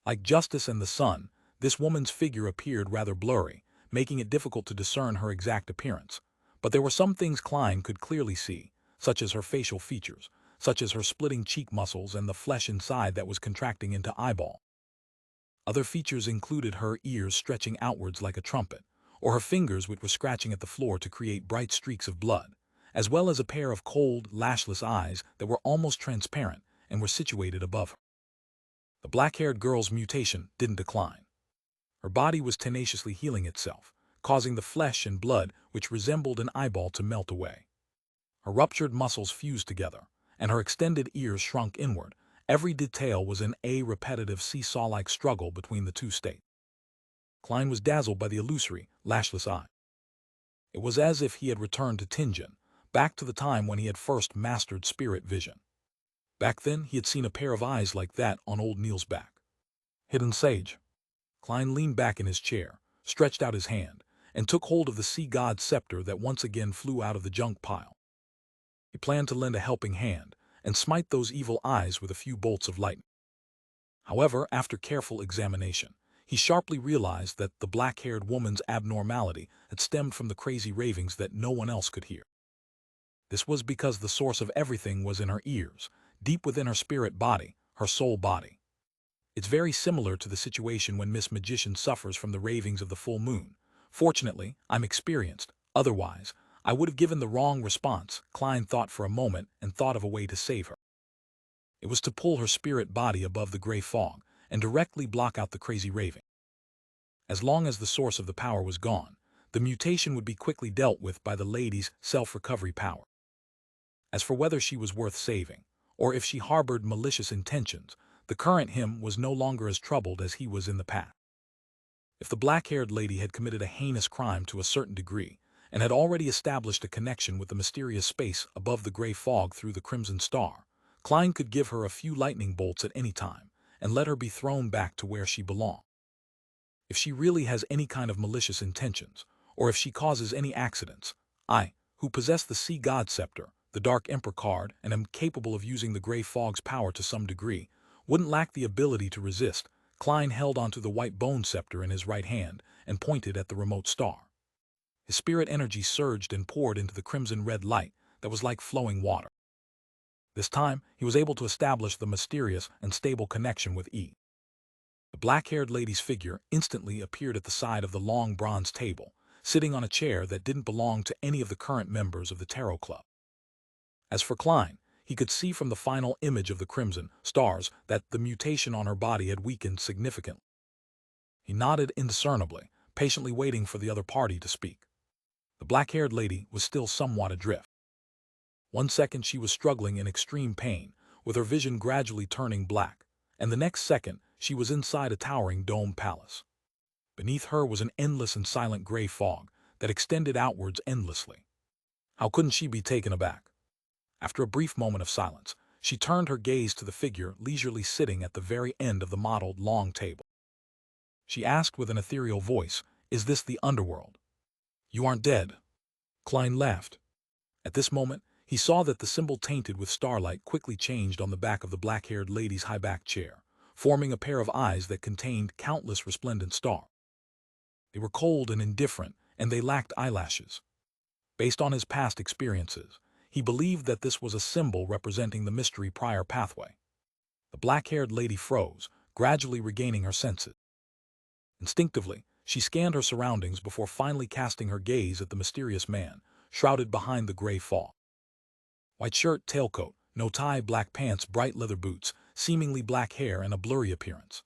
Like Justice and the Sun, this woman's figure appeared rather blurry, making it difficult to discern her exact appearance. But there were some things Klein could clearly see, such as her facial features, such as her splitting cheek muscles and the flesh inside that was contracting into eyeball. Other features included her ears stretching outwards like a trumpet, or her fingers which were scratching at the floor to create bright streaks of blood, as well as a pair of cold, lashless eyes that were almost transparent and were situated above her. The black-haired girl's mutation didn't decline. Her body was tenaciously healing itself, causing the flesh and blood which resembled an eyeball to melt away. Her ruptured muscles fused together, and her extended ears shrunk inward. Every detail was in a repetitive seesaw-like struggle between the two states. Klein was dazzled by the illusory, lashless eye. It was as if he had returned to Tingen, back to the time when he had first mastered spirit vision. Back then, he had seen a pair of eyes like that on old Neil's back. Hidden sage. Klein leaned back in his chair, stretched out his hand, and took hold of the sea god's scepter that once again flew out of the junk pile. He planned to lend a helping hand and smite those evil eyes with a few bolts of lightning. However, after careful examination, he sharply realized that the black-haired woman's abnormality had stemmed from the crazy ravings that no one else could hear. This was because the source of everything was in her ears, deep within her spirit body, her soul body. It's very similar to the situation when Miss Magician suffers from the ravings of the full moon. Fortunately, I'm experienced. Otherwise, I would have given the wrong response. Klein thought for a moment and thought of a way to save her. It was to pull her spirit body above the gray fog and directly block out the crazy raving. As long as the source of the power was gone, the mutation would be quickly dealt with by the lady's self-recovery power. As for whether she was worth saving, or if she harbored malicious intentions, the current him was no longer as troubled as he was in the past. If the black-haired lady had committed a heinous crime to a certain degree, and had already established a connection with the mysterious space above the gray fog through the crimson star, Klein could give her a few lightning bolts at any time, and let her be thrown back to where she belonged. If she really has any kind of malicious intentions, or if she causes any accidents, I, who possess the sea god scepter, the Dark Emperor card, and am capable of using the gray fog's power to some degree, wouldn't lack the ability to resist. Klein held onto the white bone scepter in his right hand and pointed at the remote star. His spirit energy surged and poured into the crimson-red light that was like flowing water. This time, he was able to establish the mysterious and stable connection with E. The black-haired lady's figure instantly appeared at the side of the long bronze table, sitting on a chair that didn't belong to any of the current members of the Tarot Club. As for Klein, he could see from the final image of the crimson stars that the mutation on her body had weakened significantly. He nodded indiscernibly, patiently waiting for the other party to speak. The black-haired lady was still somewhat adrift. One second she was struggling in extreme pain, with her vision gradually turning black, and the next second she was inside a towering domed palace. Beneath her was an endless and silent gray fog that extended outwards endlessly. How couldn't she be taken aback? After a brief moment of silence, she turned her gaze to the figure leisurely sitting at the very end of the mottled long table. She asked with an ethereal voice, "Is this the underworld?" "You aren't dead." Klein laughed. At this moment, he saw that the symbol tainted with starlight quickly changed on the back of the black-haired lady's high-backed chair, forming a pair of eyes that contained countless resplendent stars. They were cold and indifferent, and they lacked eyelashes. Based on his past experiences, he believed that this was a symbol representing the mystery prior pathway. The black-haired lady froze, gradually regaining her senses. Instinctively, she scanned her surroundings before finally casting her gaze at the mysterious man, shrouded behind the gray fog. White shirt, tailcoat, no tie, black pants, bright leather boots, seemingly black hair, and a blurry appearance.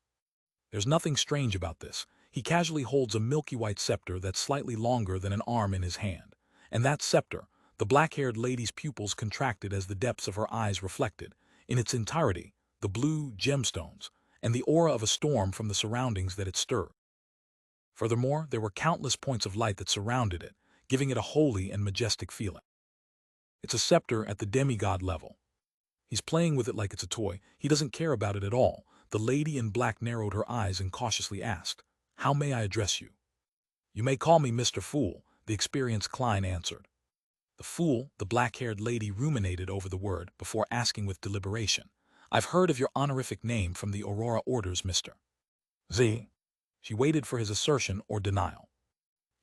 There's nothing strange about this. He casually holds a milky white scepter that's slightly longer than an arm in his hand. And that scepter, the black-haired lady's pupils contracted as the depths of her eyes reflected, in its entirety, the blue gemstones, and the aura of a storm from the surroundings that it stirred. Furthermore, there were countless points of light that surrounded it, giving it a holy and majestic feeling. It's a scepter at the demigod level. He's playing with it like it's a toy. He doesn't care about it at all. The lady in black narrowed her eyes and cautiously asked, "How may I address you?" "You may call me Mr. Fool," the experienced Klein answered. The fool, the black-haired lady ruminated over the word before asking with deliberation, "I've heard of your honorific name from the Aurora Orders, Mr. Z." She waited for his assertion or denial.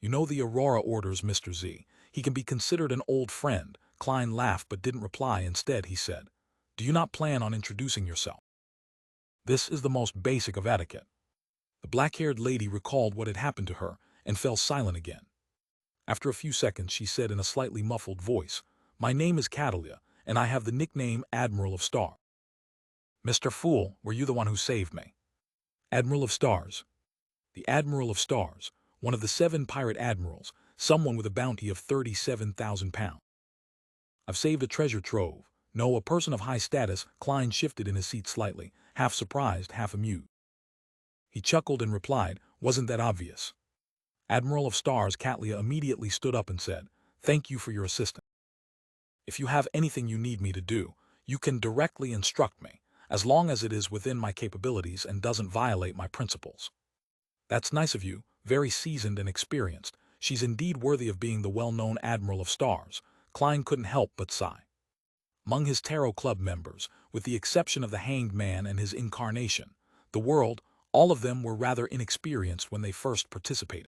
"You know the Aurora Orders, Mr. Z. He can be considered an old friend." Klein laughed but didn't reply. Instead, he said, "Do you not plan on introducing yourself?" This is the most basic of etiquette. The black-haired lady recalled what had happened to her and fell silent again. After a few seconds, she said in a slightly muffled voice, "My name is Catalia, and I have the nickname Admiral of Stars." "Mr. Fool, were you the one who saved me?" "Admiral of Stars." The Admiral of Stars, one of the 7 pirate admirals, someone with a bounty of 37,000 pounds. "I've saved a treasure trove." "No, a person of high status." Klein shifted in his seat slightly, half surprised, half amused. He chuckled and replied, "Wasn't that obvious?" Admiral of Stars Catalia immediately stood up and said, "Thank you for your assistance. If you have anything you need me to do, you can directly instruct me, as long as it is within my capabilities and doesn't violate my principles." "That's nice of you, very seasoned and experienced." She's indeed worthy of being the well-known Admiral of Stars. Klein couldn't help but sigh. Among his tarot club members, with the exception of the Hanged Man and his incarnation, the world, all of them were rather inexperienced when they first participated.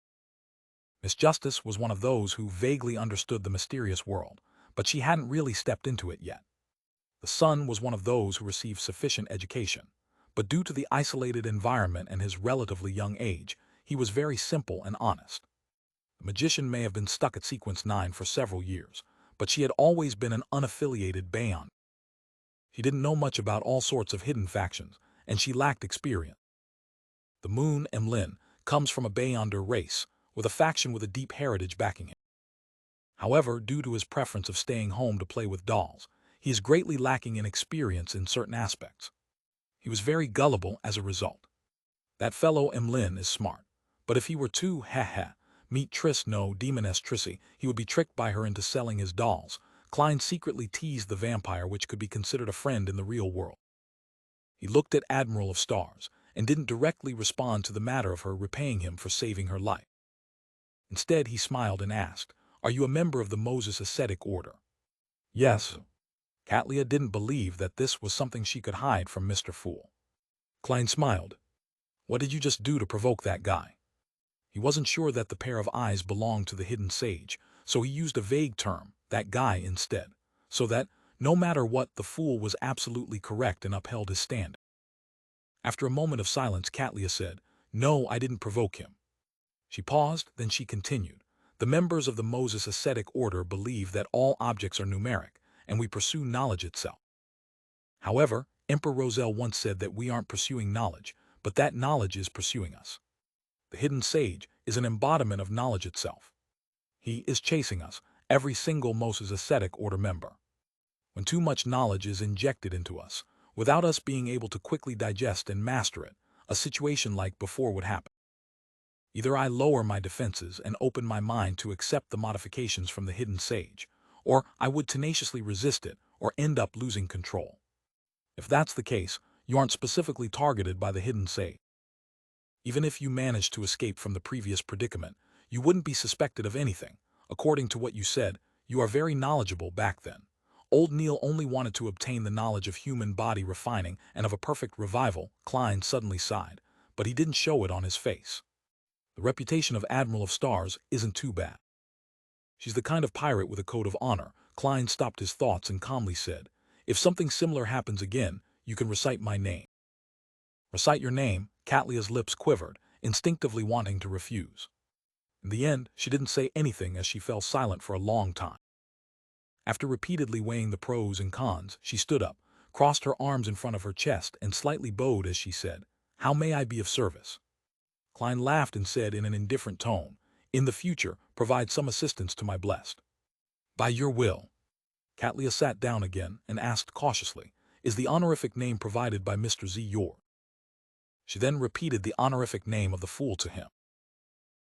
Miss Justice was one of those who vaguely understood the mysterious world, but she hadn't really stepped into it yet. The son was one of those who received sufficient education, but due to the isolated environment and his relatively young age, he was very simple and honest. The magician may have been stuck at Sequence 9 for several years, but she had always been an unaffiliated Bayon. She didn't know much about all sorts of hidden factions, and she lacked experience. The Moon Emlyn comes from a Bayonder race, with a faction with a deep heritage backing him. However, due to his preference of staying home to play with dolls, he is greatly lacking in experience in certain aspects. He was very gullible as a result. That fellow Emlyn is smart, but if he were to, meet Triss no Demoness Trissy, he would be tricked by her into selling his dolls. Klein secretly teased the vampire, which could be considered a friend in the real world. He looked at Admiral of Stars, and didn't directly respond to the matter of her repaying him for saving her life. Instead, he smiled and asked, "Are you a member of the Moses Ascetic Order?" "Yes." Katlia didn't believe that this was something she could hide from Mr. Fool. Klein smiled. "What did you just do to provoke that guy?" He wasn't sure that the pair of eyes belonged to the hidden sage, so he used a vague term, that guy, instead, so that, no matter what, the fool was absolutely correct and upheld his stand. After a moment of silence, Katlia said, "No, I didn't provoke him." She paused, then she continued, "The members of the Moses Ascetic Order believe that all objects are numeric, and we pursue knowledge itself. However, Emperor Roselle once said that we aren't pursuing knowledge, but that knowledge is pursuing us. The hidden sage is an embodiment of knowledge itself. He is chasing us, every single Moses Ascetic Order member. When too much knowledge is injected into us, without us being able to quickly digest and master it, a situation like before would happen. Either I lower my defenses and open my mind to accept the modifications from the hidden sage, or I would tenaciously resist it or end up losing control. If that's the case, you aren't specifically targeted by the hidden sage. Even if you managed to escape from the previous predicament, you wouldn't be suspected of anything. According to what you said, you are very knowledgeable back then. Old Neil only wanted to obtain the knowledge of human body refining and of a perfect revival." Klein suddenly sighed, but he didn't show it on his face. "The reputation of Admiral of Stars isn't too bad. She's the kind of pirate with a code of honor." Klein stopped his thoughts and calmly said, "If something similar happens again, you can recite my name." "Recite your name?" Katlia's lips quivered, instinctively wanting to refuse. In the end, she didn't say anything as she fell silent for a long time. After repeatedly weighing the pros and cons, she stood up, crossed her arms in front of her chest, and slightly bowed as she said, "How may I be of service?" Klein laughed and said in an indifferent tone, "In the future, provide some assistance to my blessed." "By your will." Katlia sat down again and asked cautiously, "Is the honorific name provided by Mr. Z yours?" She then repeated the honorific name of the fool to him.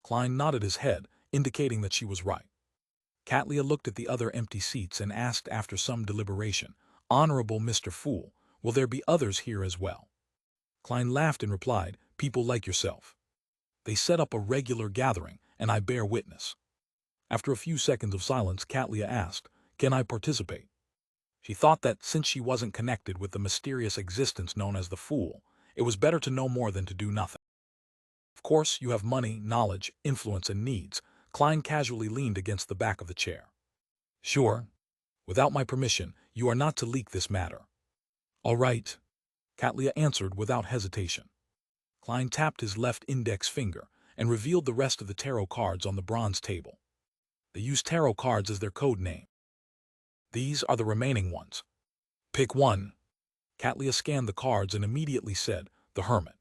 Klein nodded his head, indicating that she was right. Katlia looked at the other empty seats and asked after some deliberation, "Honorable Mr. Fool, will there be others here as well?" Klein laughed and replied, "People like yourself. They set up a regular gathering, and I bear witness." After a few seconds of silence, Katlia asked, "Can I participate?" She thought that, since she wasn't connected with the mysterious existence known as the Fool, it was better to know more than to do nothing. "Of course, you have money, knowledge, influence, and needs." Klein casually leaned against the back of the chair. "Sure. Without my permission, you are not to leak this matter." "All right," Katlia answered without hesitation. Klein tapped his left index finger and revealed the rest of the tarot cards on the bronze table. They used tarot cards as their code name. "These are the remaining ones. Pick one." Katlia scanned the cards and immediately said, "The Hermit."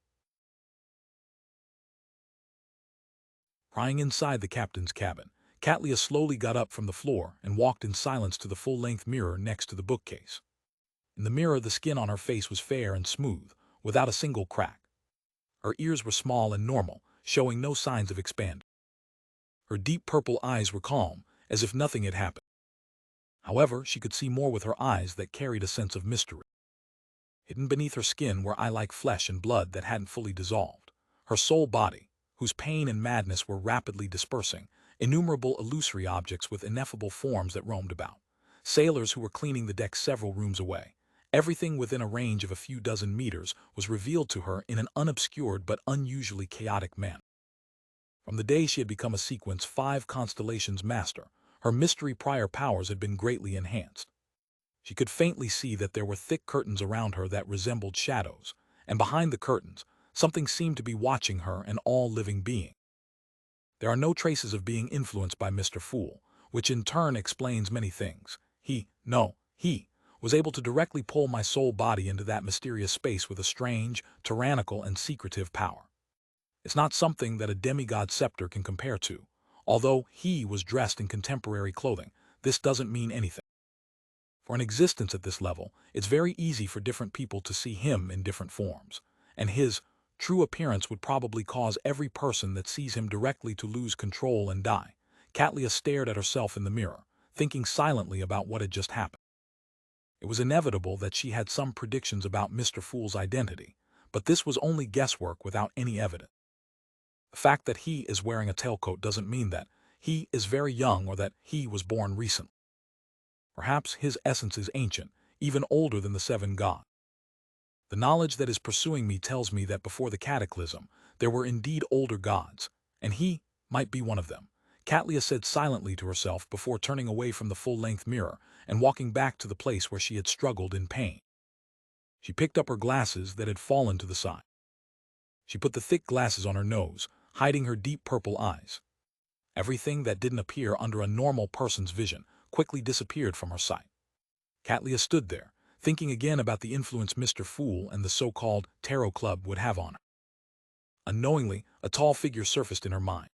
Prying inside the captain's cabin, Katlia slowly got up from the floor and walked in silence to the full-length mirror next to the bookcase. In the mirror, the skin on her face was fair and smooth, without a single crack. Her ears were small and normal, showing no signs of expanding. Her deep purple eyes were calm, as if nothing had happened. However, she could see more with her eyes that carried a sense of mystery. Hidden beneath her skin were eye-like flesh and blood that hadn't fully dissolved. Her soul body, whose pain and madness were rapidly dispersing, innumerable illusory objects with ineffable forms that roamed about, sailors who were cleaning the deck several rooms away. Everything within a range of a few dozen meters was revealed to her in an unobscured but unusually chaotic manner. From the day she had become a Sequence 5 Constellations Master, her mystery prior powers had been greatly enhanced. She could faintly see that there were thick curtains around her that resembled shadows, and behind the curtains, something seemed to be watching her and all living being. There are no traces of being influenced by Mr. Fool, which in turn explains many things. He was able to directly pull my soul body into that mysterious space with a strange, tyrannical, and secretive power. It's not something that a demigod scepter can compare to. Although he was dressed in contemporary clothing, this doesn't mean anything. For an existence at this level, it's very easy for different people to see him in different forms, and his true appearance would probably cause every person that sees him directly to lose control and die. Katlia stared at herself in the mirror, thinking silently about what had just happened. It was inevitable that she had some predictions about Mr. Fool's identity, but this was only guesswork without any evidence. The fact that he is wearing a tailcoat doesn't mean that he is very young or that he was born recently. Perhaps his essence is ancient, even older than the 7 gods. The knowledge that is pursuing me tells me that before the cataclysm, there were indeed older gods, and he might be one of them, Katlia said silently to herself before turning away from the full-length mirror and walking back to the place where she had struggled in pain. She picked up her glasses that had fallen to the side. She put the thick glasses on her nose, hiding her deep purple eyes. Everything that didn't appear under a normal person's vision quickly disappeared from her sight. Katlia stood there, thinking again about the influence Mr. Fool and the so-called Tarot Club would have on her. Unknowingly, a tall figure surfaced in her mind.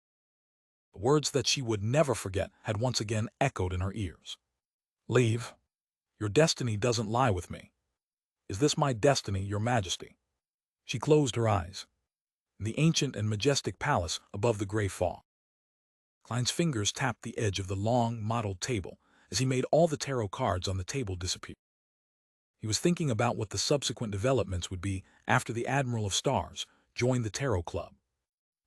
The words that she would never forget had once again echoed in her ears. "Leave. Your destiny doesn't lie with me." "Is this my destiny, your majesty?" She closed her eyes. In the ancient and majestic palace above the gray fog, Klein's fingers tapped the edge of the long, mottled table as he made all the tarot cards on the table disappear. He was thinking about what the subsequent developments would be after the Admiral of Stars joined the Tarot Club.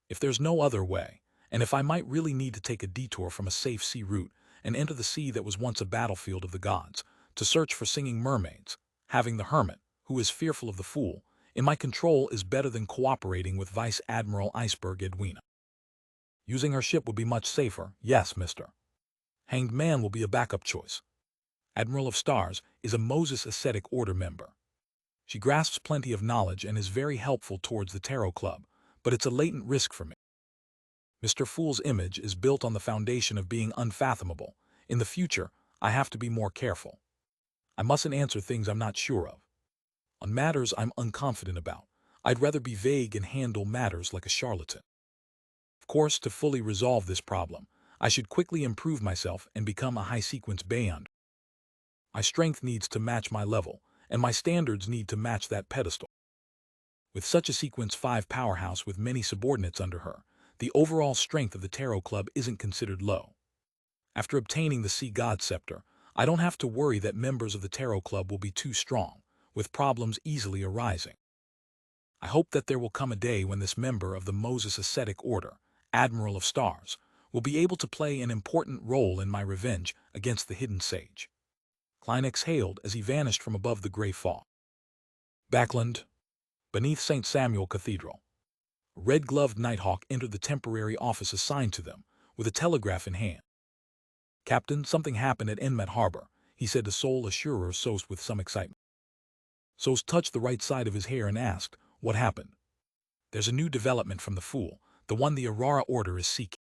If there's no other way, and if I might really need to take a detour from a safe sea route and enter the sea that was once a battlefield of the gods, to search for singing mermaids, having the hermit, who is fearful of the fool, in my control is better than cooperating with Vice Admiral Iceberg Edwina. Using her ship would be much safer, yes, Mr. Hanged Man will be a backup choice. Admiral of Stars is a Moses Ascetic Order member. She grasps plenty of knowledge and is very helpful towards the Tarot Club, but it's a latent risk for me. Mr. Fool's image is built on the foundation of being unfathomable. In the future, I have to be more careful. I mustn't answer things I'm not sure of. On matters I'm unconfident about, I'd rather be vague and handle matters like a charlatan. Of course, to fully resolve this problem, I should quickly improve myself and become a high-sequence Beyond. My strength needs to match my level, and my standards need to match that pedestal. With such a Sequence 5 powerhouse with many subordinates under her, the overall strength of the Tarot Club isn't considered low. After obtaining the Sea God Scepter, I don't have to worry that members of the Tarot Club will be too strong, with problems easily arising. I hope that there will come a day when this member of the Moses Ascetic Order, Admiral of Stars, will be able to play an important role in my revenge against the Hidden Sage. Klein exhaled as he vanished from above the gray fog. Backland, beneath St. Samuel Cathedral. A red-gloved Nighthawk entered the temporary office assigned to them, with a telegraph in hand. "Captain, something happened at Enmet Harbor," he said to Sole Assurer Sost with some excitement. Sost touched the right side of his hair and asked, "What happened?" "There's a new development from the Fool, the one the Aurora Order is seeking."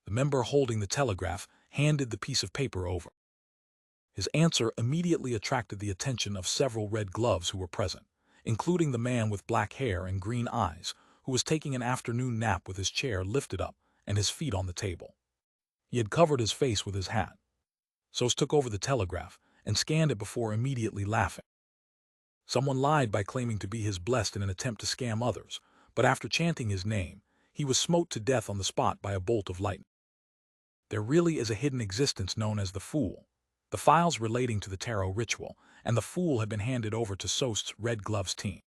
The member holding the telegraph handed the piece of paper over. His answer immediately attracted the attention of several red gloves who were present, including the man with black hair and green eyes, who was taking an afternoon nap with his chair lifted up and his feet on the table. He had covered his face with his hat. Sost took over the telegraph and scanned it before immediately laughing. Someone lied by claiming to be his blessed in an attempt to scam others, but after chanting his name, he was smote to death on the spot by a bolt of lightning. There really is a hidden existence known as the Fool. The files relating to the tarot ritual and the Fool had been handed over to Sost's Red Gloves team.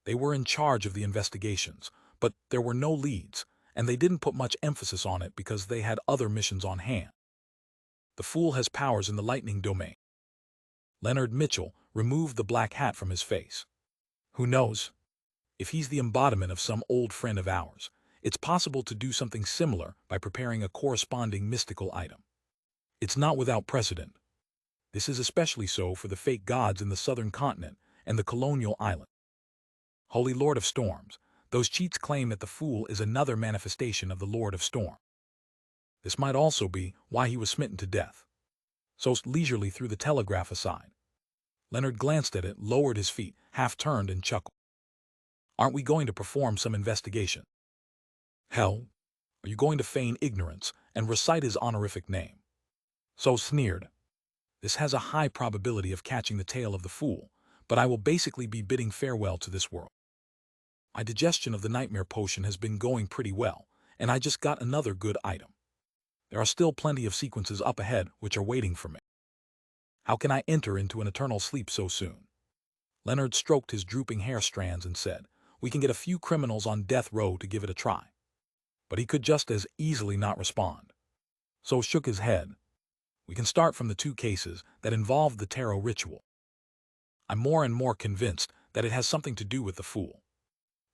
They were in charge of the investigations, but there were no leads, and they didn't put much emphasis on it because they had other missions on hand. The Fool has powers in the lightning domain. Leonard Mitchell removed the black hat from his face. Who knows? If he's the embodiment of some old friend of ours, it's possible to do something similar by preparing a corresponding mystical item. It's not without precedent. This is especially so for the fake gods in the southern continent and the colonial island. Holy Lord of Storms, those cheats claim that the Fool is another manifestation of the Lord of Storm. This might also be why he was smitten to death. So leisurely threw the telegraph aside. Leonard glanced at it, lowered his feet, half-turned, and chuckled. Aren't we going to perform some investigation? Hell, are you going to feign ignorance and recite his honorific name? So sneered. This has a high probability of catching the tail of the Fool, but I will basically be bidding farewell to this world. My digestion of the nightmare potion has been going pretty well, and I just got another good item. There are still plenty of sequences up ahead which are waiting for me. How can I enter into an eternal sleep so soon? Leonard stroked his drooping hair strands and said, we can get a few criminals on death row to give it a try. But he could just as easily not respond. So shook his head. We can start from the two cases that involved the tarot ritual. I'm more and more convinced that it has something to do with the Fool.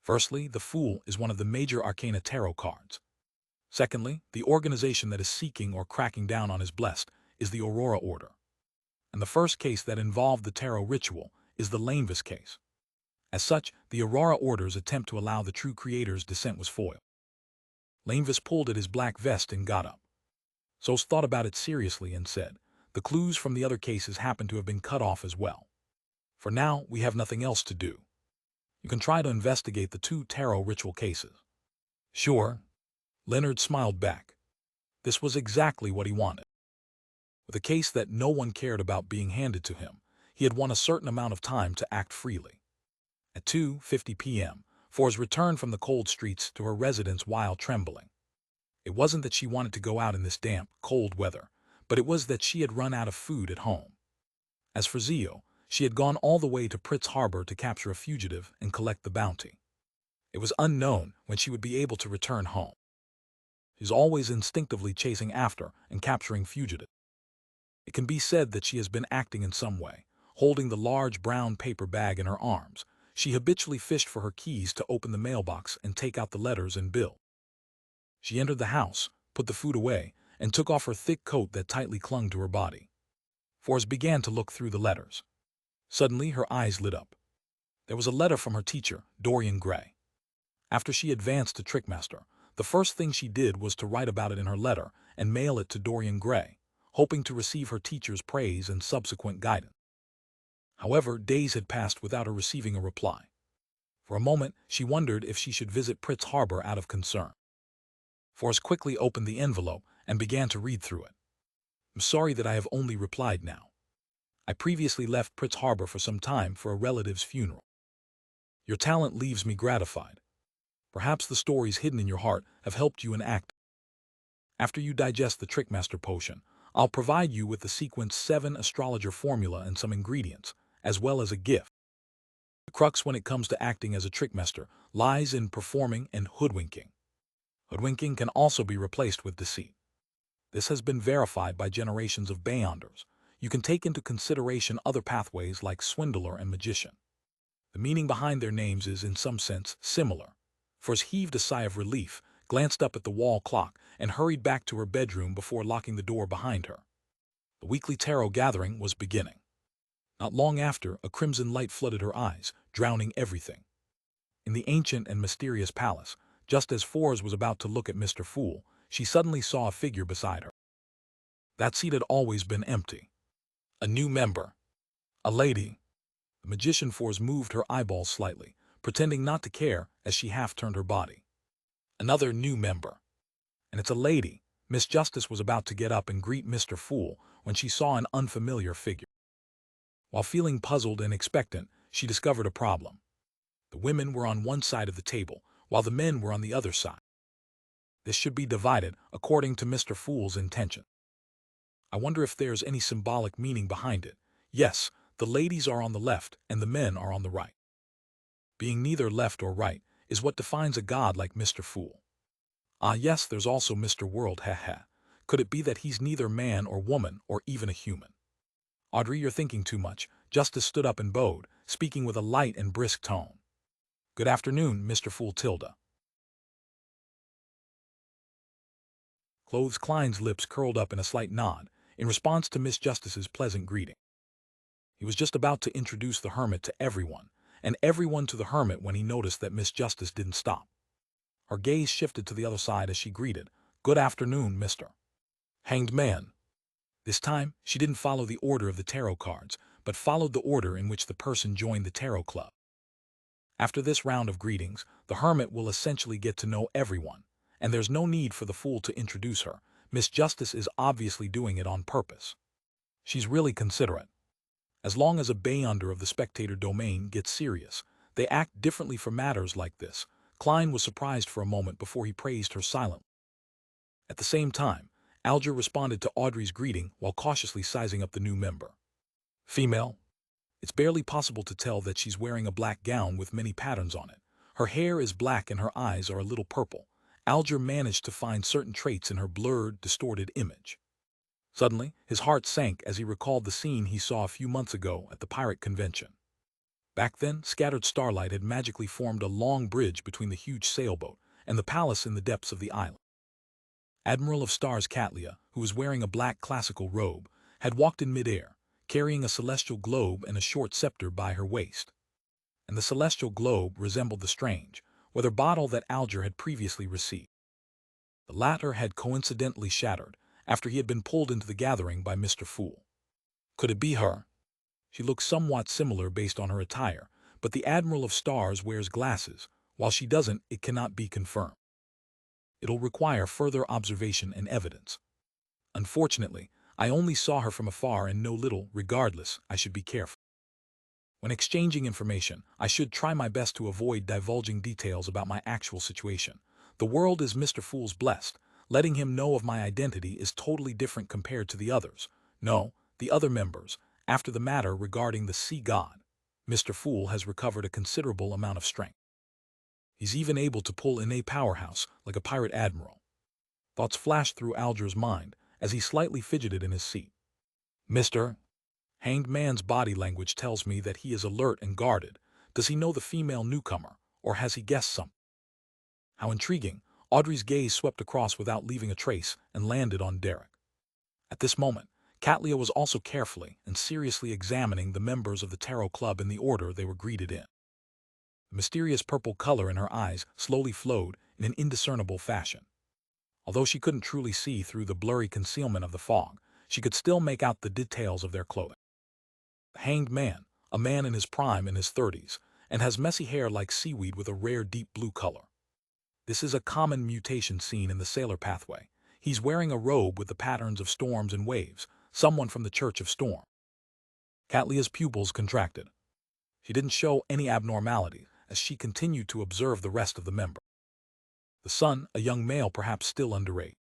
Firstly, the Fool is one of the major arcana tarot cards. Secondly, the organization that is seeking or cracking down on his blessed is the Aurora Order. And the first case that involved the tarot ritual is the Lanevis case. As such, the Aurora Order's attempt to allow the true creator's descent was foiled. Lanevis pulled at his black vest and got up. Sos thought about it seriously and said, the clues from the other cases happen to have been cut off as well. For now, we have nothing else to do. You can try to investigate the two tarot ritual cases. Sure. Leonard smiled back. This was exactly what he wanted. With a case that no one cared about being handed to him, he had won a certain amount of time to act freely. At 2:50 p.m., Forrest returned from the cold streets to her residence while trembling. It wasn't that she wanted to go out in this damp, cold weather, but it was that she had run out of food at home. As for Zio, she had gone all the way to Pritz Harbor to capture a fugitive and collect the bounty. It was unknown when she would be able to return home. She's always instinctively chasing after and capturing fugitives. It can be said that she has been acting in some way. Holding the large brown paper bag in her arms, she habitually fished for her keys to open the mailbox and take out the letters and bill. She entered the house, put the food away, and took off her thick coat that tightly clung to her body. Forrest began to look through the letters. Suddenly, her eyes lit up. There was a letter from her teacher, Dorian Gray. After she advanced to Trickmaster, the first thing she did was to write about it in her letter and mail it to Dorian Gray, hoping to receive her teacher's praise and subsequent guidance. However, days had passed without her receiving a reply. For a moment, she wondered if she should visit Pritz Harbor out of concern. Forrest quickly opened the envelope and began to read through it. I'm sorry that I have only replied now. I previously left Pritz Harbor for some time for a relative's funeral. Your talent leaves me gratified. Perhaps the stories hidden in your heart have helped you in acting. After you digest the Trickmaster potion, I'll provide you with the sequence 7 astrologer formula and some ingredients, as well as a gift. The crux when it comes to acting as a Trickmaster lies in performing and hoodwinking. Hoodwinking can also be replaced with deceit. This has been verified by generations of Beyonders. You can take into consideration other pathways like swindler and magician. The meaning behind their names is, in some sense, similar. Forrest heaved a sigh of relief, glanced up at the wall clock, and hurried back to her bedroom before locking the door behind her. The weekly tarot gathering was beginning. Not long after, a crimson light flooded her eyes, drowning everything. In the ancient and mysterious palace, just as Forrest was about to look at Mr. Fool, she suddenly saw a figure beside her. That seat had always been empty. A new member. A lady. The magician Forrest moved her eyeballs slightly, pretending not to care as she half-turned her body. Another new member. And it's a lady. Miss Justice was about to get up and greet Mr. Fool when she saw an unfamiliar figure. While feeling puzzled and expectant, she discovered a problem. The women were on one side of the table, while the men were on the other side. This should be divided according to Mr. Fool's intention. I wonder if there's any symbolic meaning behind it. Yes, the ladies are on the left and the men are on the right. Being neither left or right is what defines a god like Mr. Fool. Ah yes, there's also Mr. World, heh. Could it be that he's neither man or woman or even a human? Audrey, you're thinking too much. Justice stood up and bowed, speaking with a light and brisk tone. Good afternoon, Mr. Fool Tilda. Clothes Klein's lips curled up in a slight nod, in response to Miss Justice's pleasant greeting. He was just about to introduce the hermit to everyone, and everyone to the hermit when he noticed that Miss Justice didn't stop. Her gaze shifted to the other side as she greeted, Good afternoon, Mr. Hanged Man. This time, she didn't follow the order of the tarot cards, but followed the order in which the person joined the tarot club. After this round of greetings, the hermit will essentially get to know everyone, and there's no need for the fool to introduce her. Miss Justice is obviously doing it on purpose. She's really considerate. As long as a beyonder of the spectator domain gets serious, they act differently for matters like this. Klein was surprised for a moment before he praised her silently. At the same time, Alger responded to Audrey's greeting while cautiously sizing up the new member. Female. It's barely possible to tell that she's wearing a black gown with many patterns on it. Her hair is black and her eyes are a little purple. Alger managed to find certain traits in her blurred, distorted image. Suddenly, his heart sank as he recalled the scene he saw a few months ago at the pirate convention. Back then, scattered starlight had magically formed a long bridge between the huge sailboat and the palace in the depths of the island. Admiral of Stars Catlia, who was wearing a black classical robe, had walked in midair, carrying a celestial globe and a short scepter by her waist. And the celestial globe resembled the strange, weather bottle that Alger had previously received. The latter had coincidentally shattered after he had been pulled into the gathering by Mr. Fool. Could it be her? She looks somewhat similar based on her attire, but the Admiral of Stars wears glasses. While she doesn't, it cannot be confirmed. It'll require further observation and evidence. Unfortunately, I only saw her from afar and know little. Regardless, I should be careful. When exchanging information, I should try my best to avoid divulging details about my actual situation. The world is Mr. Fool's blessed. Letting him know of my identity is totally different compared to the others. No, the other members. After the matter regarding the sea god, Mr. Fool has recovered a considerable amount of strength. He's even able to pull in a powerhouse like a pirate admiral. Thoughts flashed through Alger's mind as he slightly fidgeted in his seat. Mr. Hanged Man's body language tells me that he is alert and guarded. Does he know the female newcomer, or has he guessed something? How intriguing. Audrey's gaze swept across without leaving a trace and landed on Derek. At this moment, Catlia was also carefully and seriously examining the members of the tarot club in the order they were greeted in. The mysterious purple color in her eyes slowly flowed in an indiscernible fashion. Although she couldn't truly see through the blurry concealment of the fog, she could still make out the details of their clothing. The Hanged Man, a man in his prime in his 30s, and has messy hair like seaweed with a rare deep blue color. This is a common mutation seen in the sailor pathway. He's wearing a robe with the patterns of storms and waves, someone from the Church of Storm. Catlia's pupils contracted. She didn't show any abnormality as she continued to observe the rest of the members. The son, a young male perhaps still underage.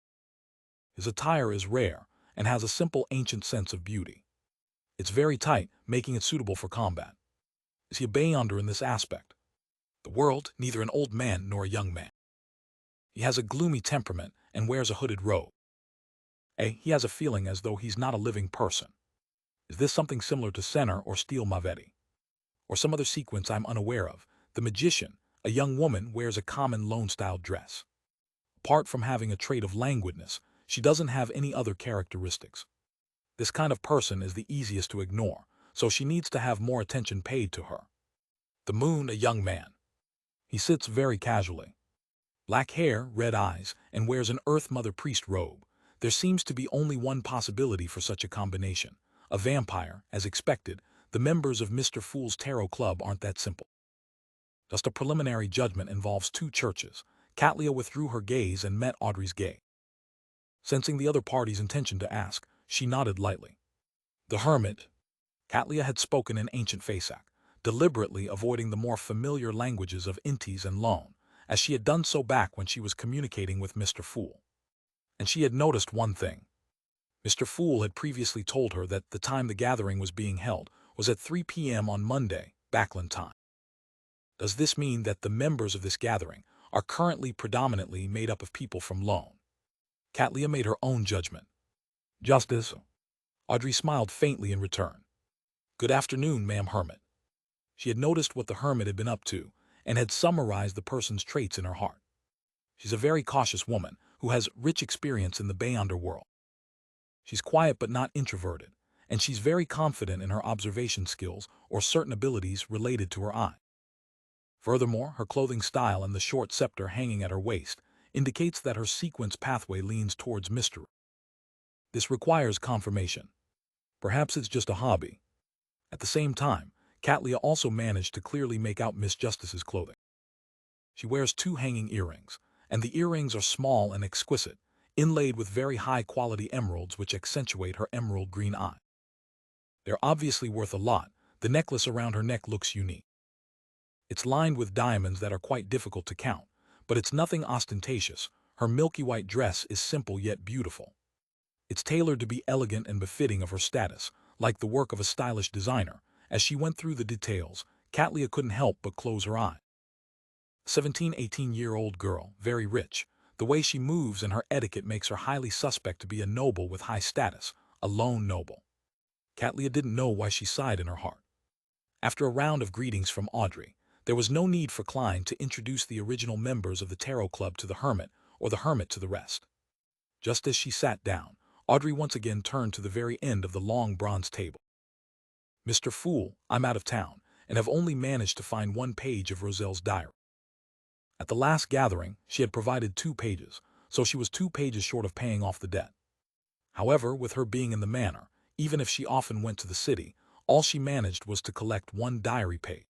His attire is rare and has a simple ancient sense of beauty. It's very tight, making it suitable for combat. Is he a beyonder in this aspect? The world, neither an old man nor a young man. He has a gloomy temperament and wears a hooded robe. He has a feeling as though he's not a living person. Is this something similar to Senner or Steel Mavetti? Or some other sequence I'm unaware of? The magician, a young woman, wears a common lone-style dress. Apart from having a trait of languidness, she doesn't have any other characteristics. This kind of person is the easiest to ignore, so she needs to have more attention paid to her. The moon, a young man. He sits very casually. Black hair, red eyes, and wears an Earth Mother Priest robe. There seems to be only one possibility for such a combination. A vampire, as expected. The members of Mr. Fool's Tarot Club aren't that simple. Just a preliminary judgment involves two churches. Catlia withdrew her gaze and met Audrey's gaze. Sensing the other party's intention to ask, she nodded lightly. The hermit. Catlia had spoken in ancient Fasak, deliberately avoiding the more familiar languages of Intis and Loan, as she had done so back when she was communicating with Mr. Fool. And she had noticed one thing. Mr. Fool had previously told her that the time the gathering was being held was at 3 p.m. on Monday, Backland time. Does this mean that the members of this gathering are currently predominantly made up of people from Loan. Catlia made her own judgment. Justice. Audrey smiled faintly in return. Good afternoon, ma'am hermit. She had noticed what the hermit had been up to and had summarized the person's traits in her heart. She's a very cautious woman who has rich experience in the Beyonder world. She's quiet but not introverted, and she's very confident in her observation skills or certain abilities related to her eye. Furthermore, her clothing style and the short scepter hanging at her waist indicates that her sequence pathway leans towards mystery. This requires confirmation. Perhaps it's just a hobby. At the same time, Catlia also managed to clearly make out Miss Justice's clothing. She wears 2 hanging earrings, and the earrings are small and exquisite, inlaid with very high-quality emeralds which accentuate her emerald green eye. They're obviously worth a lot. The necklace around her neck looks unique. It's lined with diamonds that are quite difficult to count, but it's nothing ostentatious. Her milky white dress is simple yet beautiful. It's tailored to be elegant and befitting of her status, like the work of a stylish designer. As she went through the details, Catlia couldn't help but close her eye. 17-18-year-old girl, very rich. The way she moves and her etiquette makes her highly suspect to be a noble with high status, a lone noble. Catlia didn't know why she sighed in her heart. After a round of greetings from Audrey, there was no need for Klein to introduce the original members of the Tarot Club to the hermit or the hermit to the rest. Just as she sat down, Audrey once again turned to the very end of the long bronze table. Mr. Fool, I'm out of town, and have only managed to find 1 page of Roselle's diary. At the last gathering, she had provided 2 pages, so she was 2 pages short of paying off the debt. However, with her being in the manor, even if she often went to the city, all she managed was to collect 1 diary page.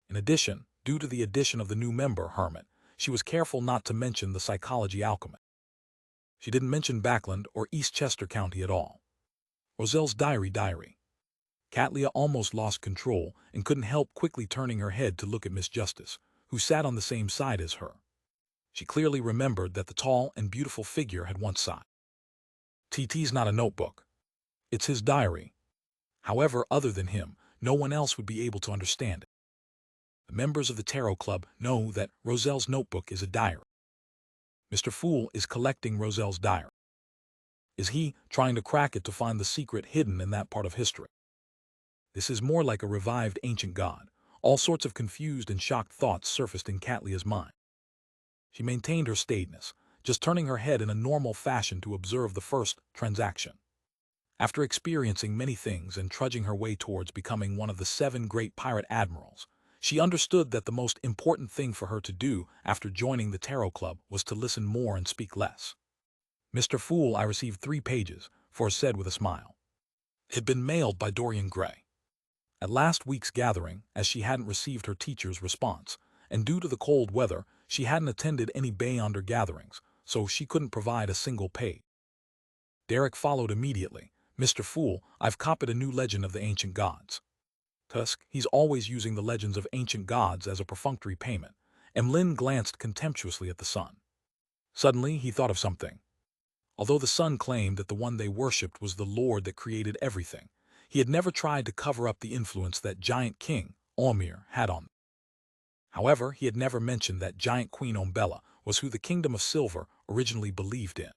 In addition, due to the addition of the new member, Hermit, she was careful not to mention the psychology alchemist. She didn't mention Backland or Eastchester County at all. Roselle's diary. Catlia almost lost control and couldn't help quickly turning her head to look at Miss Justice, who sat on the same side as her. She clearly remembered that the tall and beautiful figure had once sighed. TT's not a notebook. It's his diary. However, other than him, no one else would be able to understand it. The members of the Tarot Club know that Roselle's notebook is a diary. Mr. Fool is collecting Roselle's diary. Is he trying to crack it to find the secret hidden in that part of history? This is more like a revived ancient god. All sorts of confused and shocked thoughts surfaced in Catlia's mind. She maintained her staidness, just turning her head in a normal fashion to observe the first transaction. After experiencing many things and trudging her way towards becoming one of the 7 great pirate admirals, she understood that the most important thing for her to do after joining the Tarot Club was to listen more and speak less. Mr. Fool, I received 3 pages, Forrest said with a smile. It had been mailed by Dorian Gray. At last week's gathering, as she hadn't received her teacher's response, and due to the cold weather, she hadn't attended any Beyonder gatherings, so she couldn't provide a single page. Derek followed immediately. Mr. Fool, I've copied a new legend of the ancient gods. Tusk, he's always using the legends of ancient gods as a perfunctory payment. Emlyn glanced contemptuously at the sun. Suddenly, he thought of something. Although the sun claimed that the one they worshipped was the Lord that created everything, he had never tried to cover up the influence that giant king, Omir, had on them. However, he had never mentioned that giant Queen Umbella was who the Kingdom of Silver originally believed in.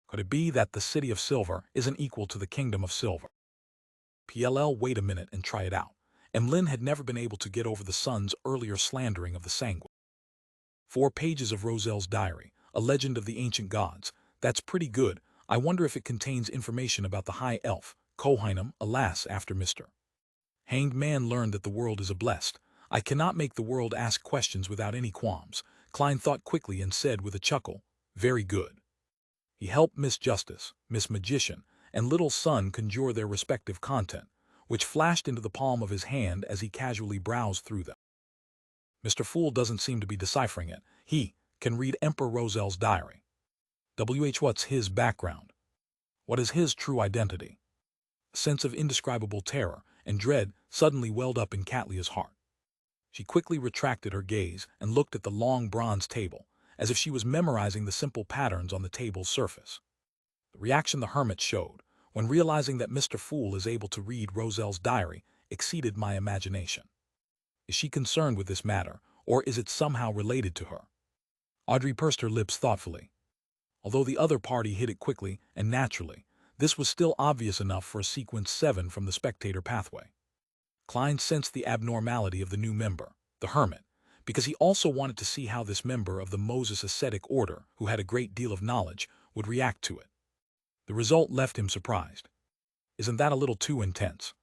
Could it be that the City of Silver isn't equal to the Kingdom of Silver? PLL, wait a minute and try it out. Emlyn had never been able to get over the sun's earlier slandering of the Sanguine. 4 pages of Roselle's diary, a legend of the ancient gods. That's pretty good. I wonder if it contains information about the High Elf, Kohinum, alas, after Mr. Hanged Man learned that the world is a blessed. I cannot make the world ask questions without any qualms. Klein thought quickly and said with a chuckle, very good. He helped Miss Justice, Miss Magician, and Little Sun conjure their respective content, which flashed into the palm of his hand as he casually browsed through them. Mr. Fool doesn't seem to be deciphering it. He can read Emperor Roselle's diary. What's his background? What is his true identity? A sense of indescribable terror and dread suddenly welled up in Catlia's heart. She quickly retracted her gaze and looked at the long bronze table, as if she was memorizing the simple patterns on the table's surface. The reaction the hermit showed, when realizing that Mr. Fool is able to read Roselle's diary, exceeded my imagination. Is she concerned with this matter, Or is it somehow related to her? Audrey pursed her lips thoughtfully. Although the other party hit it quickly and naturally, this was still obvious enough for a sequence 7 from the spectator pathway. Klein sensed the abnormality of the new member, the hermit, because he also wanted to see how this member of the Moses ascetic order, who had a great deal of knowledge, would react to it. The result left him surprised. Isn't that a little too intense?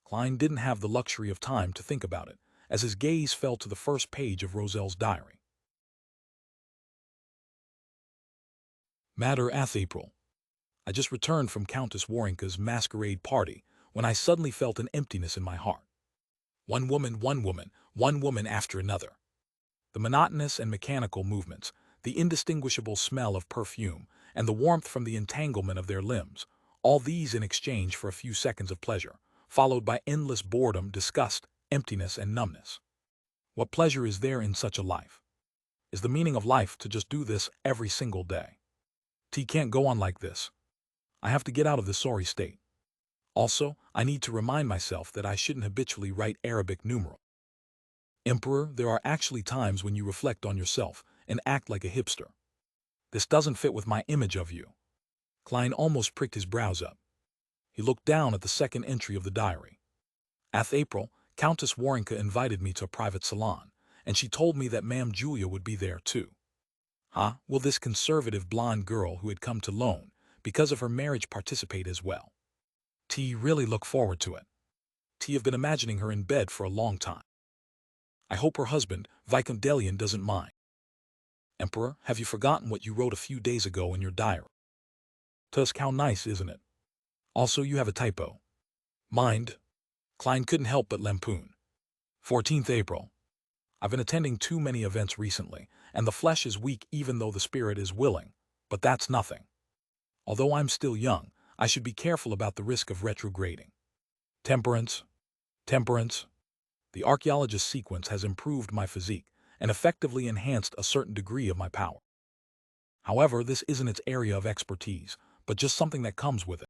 Klein didn't have the luxury of time to think about it, as his gaze fell to the first page of Roselle's diary. Matter Ath April. I just returned from Countess Warrinka's masquerade party when I suddenly felt an emptiness in my heart. One woman after another. The monotonous and mechanical movements, the indistinguishable smell of perfume, and the warmth from the entanglement of their limbs, all these in exchange for a few seconds of pleasure, followed by endless boredom, disgust, emptiness, and numbness. What pleasure is there in such a life? Is the meaning of life to just do this every single day? T can't go on like this. I have to get out of this sorry state. Also, I need to remind myself that I shouldn't habitually write Arabic numerals. Emperor, there are actually times when you reflect on yourself and act like a hipster. This doesn't fit with my image of you. Klein almost pricked his brows up. He looked down at the second entry of the diary. Ath April, Countess Warrinka invited me to a private salon, and she told me that Ma'am Julia would be there too. Will this conservative blonde girl who had come to loan, because of her marriage, participate as well? T really look forward to it. T have been imagining her in bed for a long time. I hope her husband, Viscount Delian, doesn't mind. Emperor, have you forgotten what you wrote a few days ago in your diary? Tusk, how nice, isn't it? Also, you have a typo. Mind? Klein couldn't help but lampoon. 14th April. I've been attending too many events recently, and the flesh is weak even though the spirit is willing, but that's nothing. Although I'm still young, I should be careful about the risk of retrograding. Temperance. The archaeologist sequence has improved my physique and effectively enhanced a certain degree of my power. However, this isn't its area of expertise, but just something that comes with it.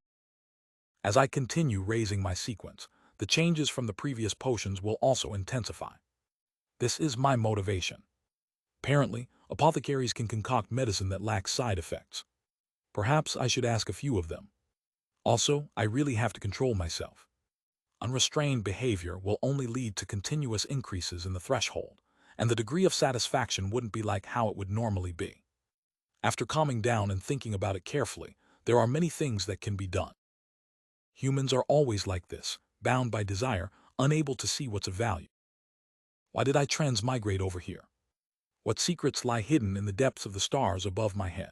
As I continue raising my sequence, the changes from the previous potions will also intensify. This is my motivation. Apparently, apothecaries can concoct medicine that lacks side effects. Perhaps I should ask a few of them. Also, I really have to control myself. Unrestrained behavior will only lead to continuous increases in the threshold, and the degree of satisfaction wouldn't be like how it would normally be. After calming down and thinking about it carefully, there are many things that can be done. Humans are always like this, bound by desire, unable to see what's of value. Why did I transmigrate over here? What secrets lie hidden in the depths of the stars above my head?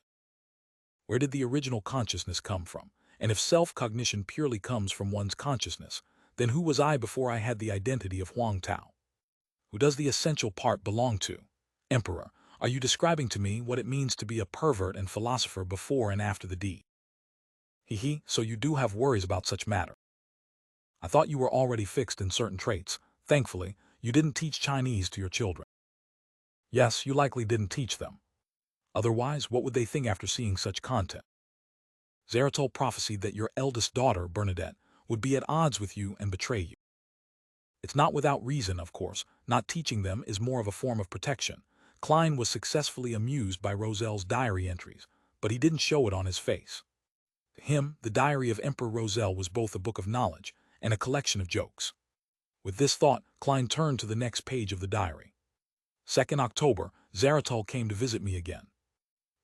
Where did the original consciousness come from? And if self-cognition purely comes from one's consciousness, then who was I before I had the identity of Huang Tao? Who does the essential part belong to? Emperor, are you describing to me what it means to be a pervert and philosopher before and after the deed? So you do have worries about such matter. I thought you were already fixed in certain traits. Thankfully, you didn't teach Chinese to your children. Yes, you likely didn't teach them. Otherwise, what would they think after seeing such content? Zaratul prophesied that your eldest daughter, Bernadette, would be at odds with you and betray you. It's not without reason, of course. Not teaching them is more of a form of protection. Klein was successfully amused by Roselle's diary entries, but he didn't show it on his face. To him, the diary of Emperor Roselle was both a book of knowledge and a collection of jokes. With this thought, Klein turned to the next page of the diary. 2nd October, Zaratul came to visit me again.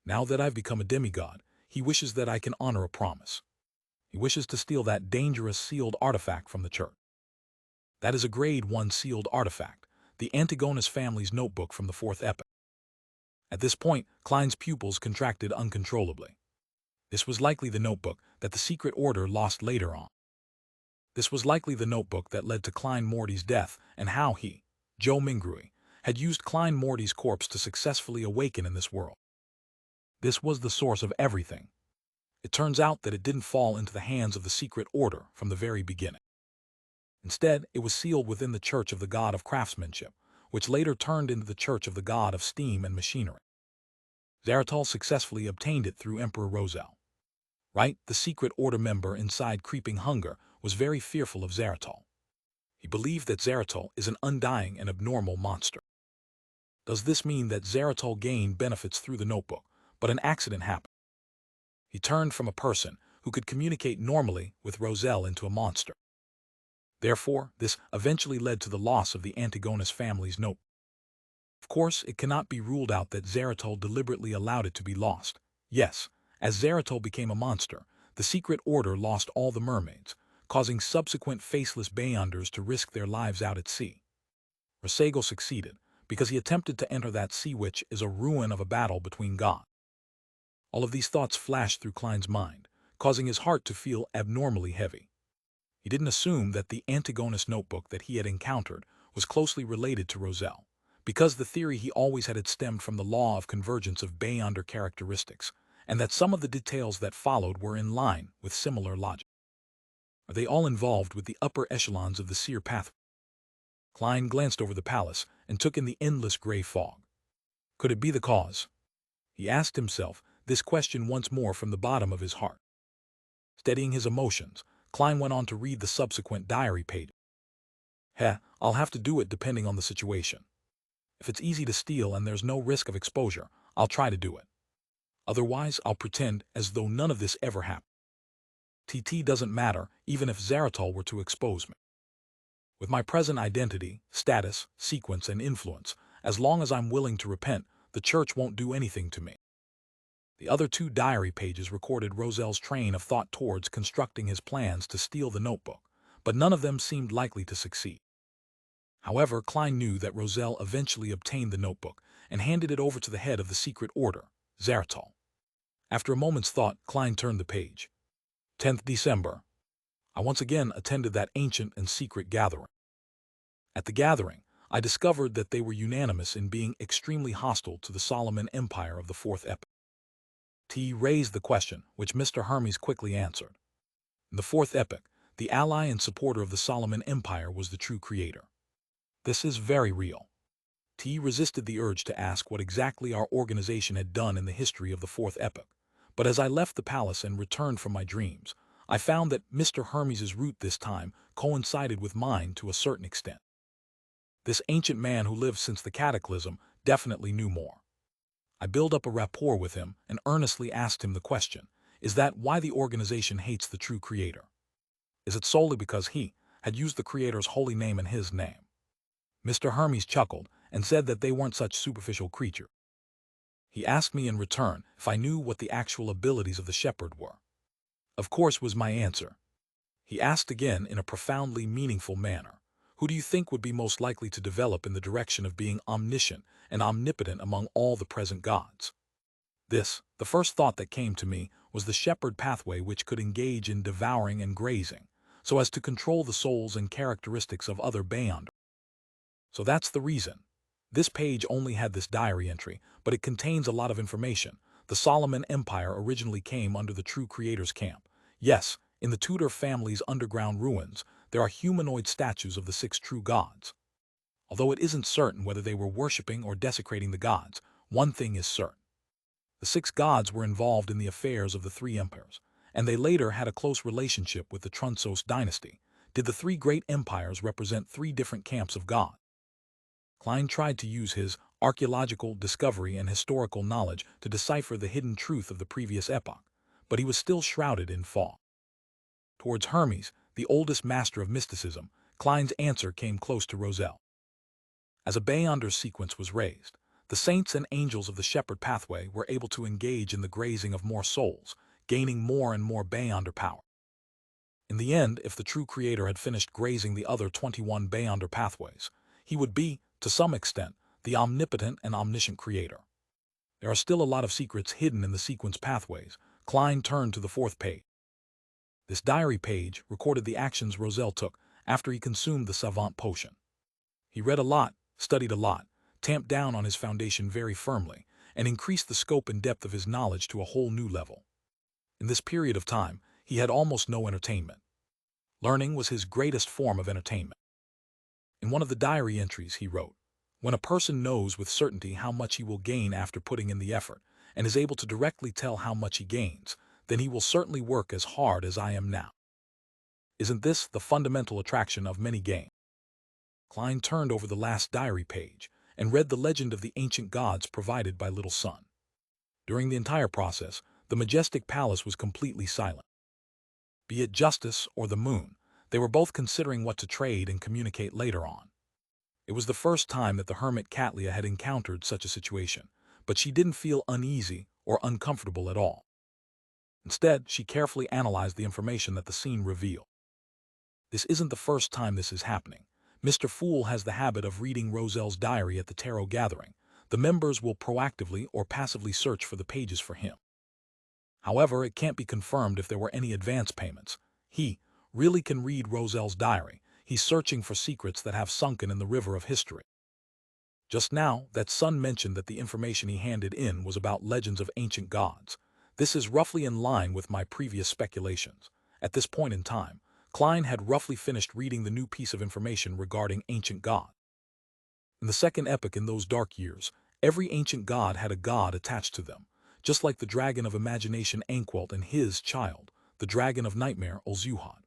Now that I've become a demigod, he wishes that I can honor a promise. He wishes to steal that dangerous sealed artifact from the church. That is a grade 1 sealed artifact, the Antigonus family's notebook from the 4th epoch. At this point, Klein's pupils contracted uncontrollably. This was likely the notebook that the secret order lost later on. This was likely the notebook that led to Klein Morty's death and how he, Joe Mingrui, had used Klein Morty's corpse to successfully awaken in this world. This was the source of everything. It turns out that it didn't fall into the hands of the secret order from the very beginning. Instead, it was sealed within the Church of the God of Craftsmanship, which later turned into the Church of the God of Steam and Machinery. Zaratul successfully obtained it through Emperor Roselle. Right, the secret order member inside Creeping Hunger was very fearful of Zaratul. He believed that Zaratul is an undying and abnormal monster. Does this mean that Zaratul gained benefits through the notebook, but an accident happened? He turned from a person who could communicate normally with Roselle into a monster. Therefore, this eventually led to the loss of the Antigonus family's notebook. Of course, it cannot be ruled out that Zaratul deliberately allowed it to be lost. Yes, as Zaratul became a monster, the secret order lost all the mermaids, causing subsequent faceless Beyonders to risk their lives out at sea. Rasago succeeded, because he attempted to enter that sea which is a ruin of a battle between gods. All of these thoughts flashed through Klein's mind, causing his heart to feel abnormally heavy. He didn't assume that the Antigonus notebook that he had encountered was closely related to Roselle, because the theory he always had stemmed from the law of convergence of Beyonder characteristics, and that some of the details that followed were in line with similar logic. Are they all involved with the upper echelons of the seer pathway? Klein glanced over the palace and took in the endless gray fog. Could it be the cause? He asked himself this question once more from the bottom of his heart. Steadying his emotions, Klein went on to read the subsequent diary page. I'll have to do it depending on the situation. If it's easy to steal and there's no risk of exposure, I'll try to do it. Otherwise, I'll pretend as though none of this ever happened. TT doesn't matter, even if Zaratul were to expose me. With my present identity, status, sequence, and influence, as long as I'm willing to repent, the church won't do anything to me. The other two diary pages recorded Roselle's train of thought towards constructing his plans to steal the notebook, but none of them seemed likely to succeed. However, Klein knew that Roselle eventually obtained the notebook and handed it over to the head of the secret order, Zaratul. After a moment's thought, Klein turned the page. 10th December. I once again attended that ancient and secret gathering. At the gathering, I discovered that they were unanimous in being extremely hostile to the Solomon Empire of the Fourth Epoch. T raised the question, which Mr. Hermes quickly answered. In the Fourth Epoch, the ally and supporter of the Solomon Empire was the true creator. This is very real. T resisted the urge to ask what exactly our organization had done in the history of the Fourth Epoch, but as I left the palace and returned from my dreams, I found that Mr. Hermes's route this time coincided with mine to a certain extent. This ancient man who lived since the cataclysm definitely knew more. I built up a rapport with him and earnestly asked him the question, is that why the organization hates the true creator? Is it solely because he had used the creator's holy name in his name? Mr. Hermes chuckled and said that they weren't such superficial creatures. He asked me in return if I knew what the actual abilities of the shepherd were. Of course was my answer. He asked again in a profoundly meaningful manner, who do you think would be most likely to develop in the direction of being omniscient and omnipotent among all the present gods? The first thought that came to me was the shepherd pathway which could engage in devouring and grazing, so as to control the souls and characteristics of other Beyonder. So that's the reason. This page only had this diary entry, but it contains a lot of information. The Solomon Empire originally came under the true creator's camp. Yes, in the Tudor family's underground ruins, there are humanoid statues of the six true gods. Although it isn't certain whether they were worshipping or desecrating the gods, one thing is certain. The six gods were involved in the affairs of the three empires, and they later had a close relationship with the Trunsos dynasty. Did the three great empires represent three different camps of God? Klein tried to use his archaeological discovery and historical knowledge to decipher the hidden truth of the previous epoch, but he was still shrouded in fog. Towards Hermes, the oldest master of mysticism, Klein's answer came close to Roselle. As a Beyonder sequence was raised, the saints and angels of the shepherd pathway were able to engage in the grazing of more souls, gaining more and more Beyonder power. In the end, if the true creator had finished grazing the other 21 Beyonder pathways, he would be, to some extent, the omnipotent and omniscient creator. There are still a lot of secrets hidden in the sequence pathways. Klein turned to the fourth page. This diary page recorded the actions Roselle took after he consumed the savant potion. He read a lot, studied a lot, tamped down on his foundation very firmly, and increased the scope and depth of his knowledge to a whole new level. In this period of time, he had almost no entertainment. Learning was his greatest form of entertainment. In one of the diary entries he wrote, "When a person knows with certainty how much he will gain after putting in the effort, and is able to directly tell how much he gains, then he will certainly work as hard as I am now." Isn't this the fundamental attraction of many games? Klein turned over the last diary page and read the legend of the ancient gods provided by Little Sun. During the entire process, the majestic palace was completely silent. Be it justice or the moon, they were both considering what to trade and communicate later on. It was the first time that the hermit Catlia had encountered such a situation, but she didn't feel uneasy or uncomfortable at all. Instead, she carefully analyzed the information that the scene revealed. This isn't the first time this is happening. Mr. Fool has the habit of reading Roselle's diary at the tarot gathering. The members will proactively or passively search for the pages for him. However, it can't be confirmed if there were any advance payments. He really can read Roselle's diary. He's searching for secrets that have sunken in the river of history. Just now, that Sun mentioned that the information he handed in was about legends of ancient gods. This is roughly in line with my previous speculations. At this point in time, Klein had roughly finished reading the new piece of information regarding ancient gods. In the second epoch in those dark years, every ancient god had a god attached to them, just like the dragon of imagination Anquelt and his child, the dragon of nightmare Olzuhan.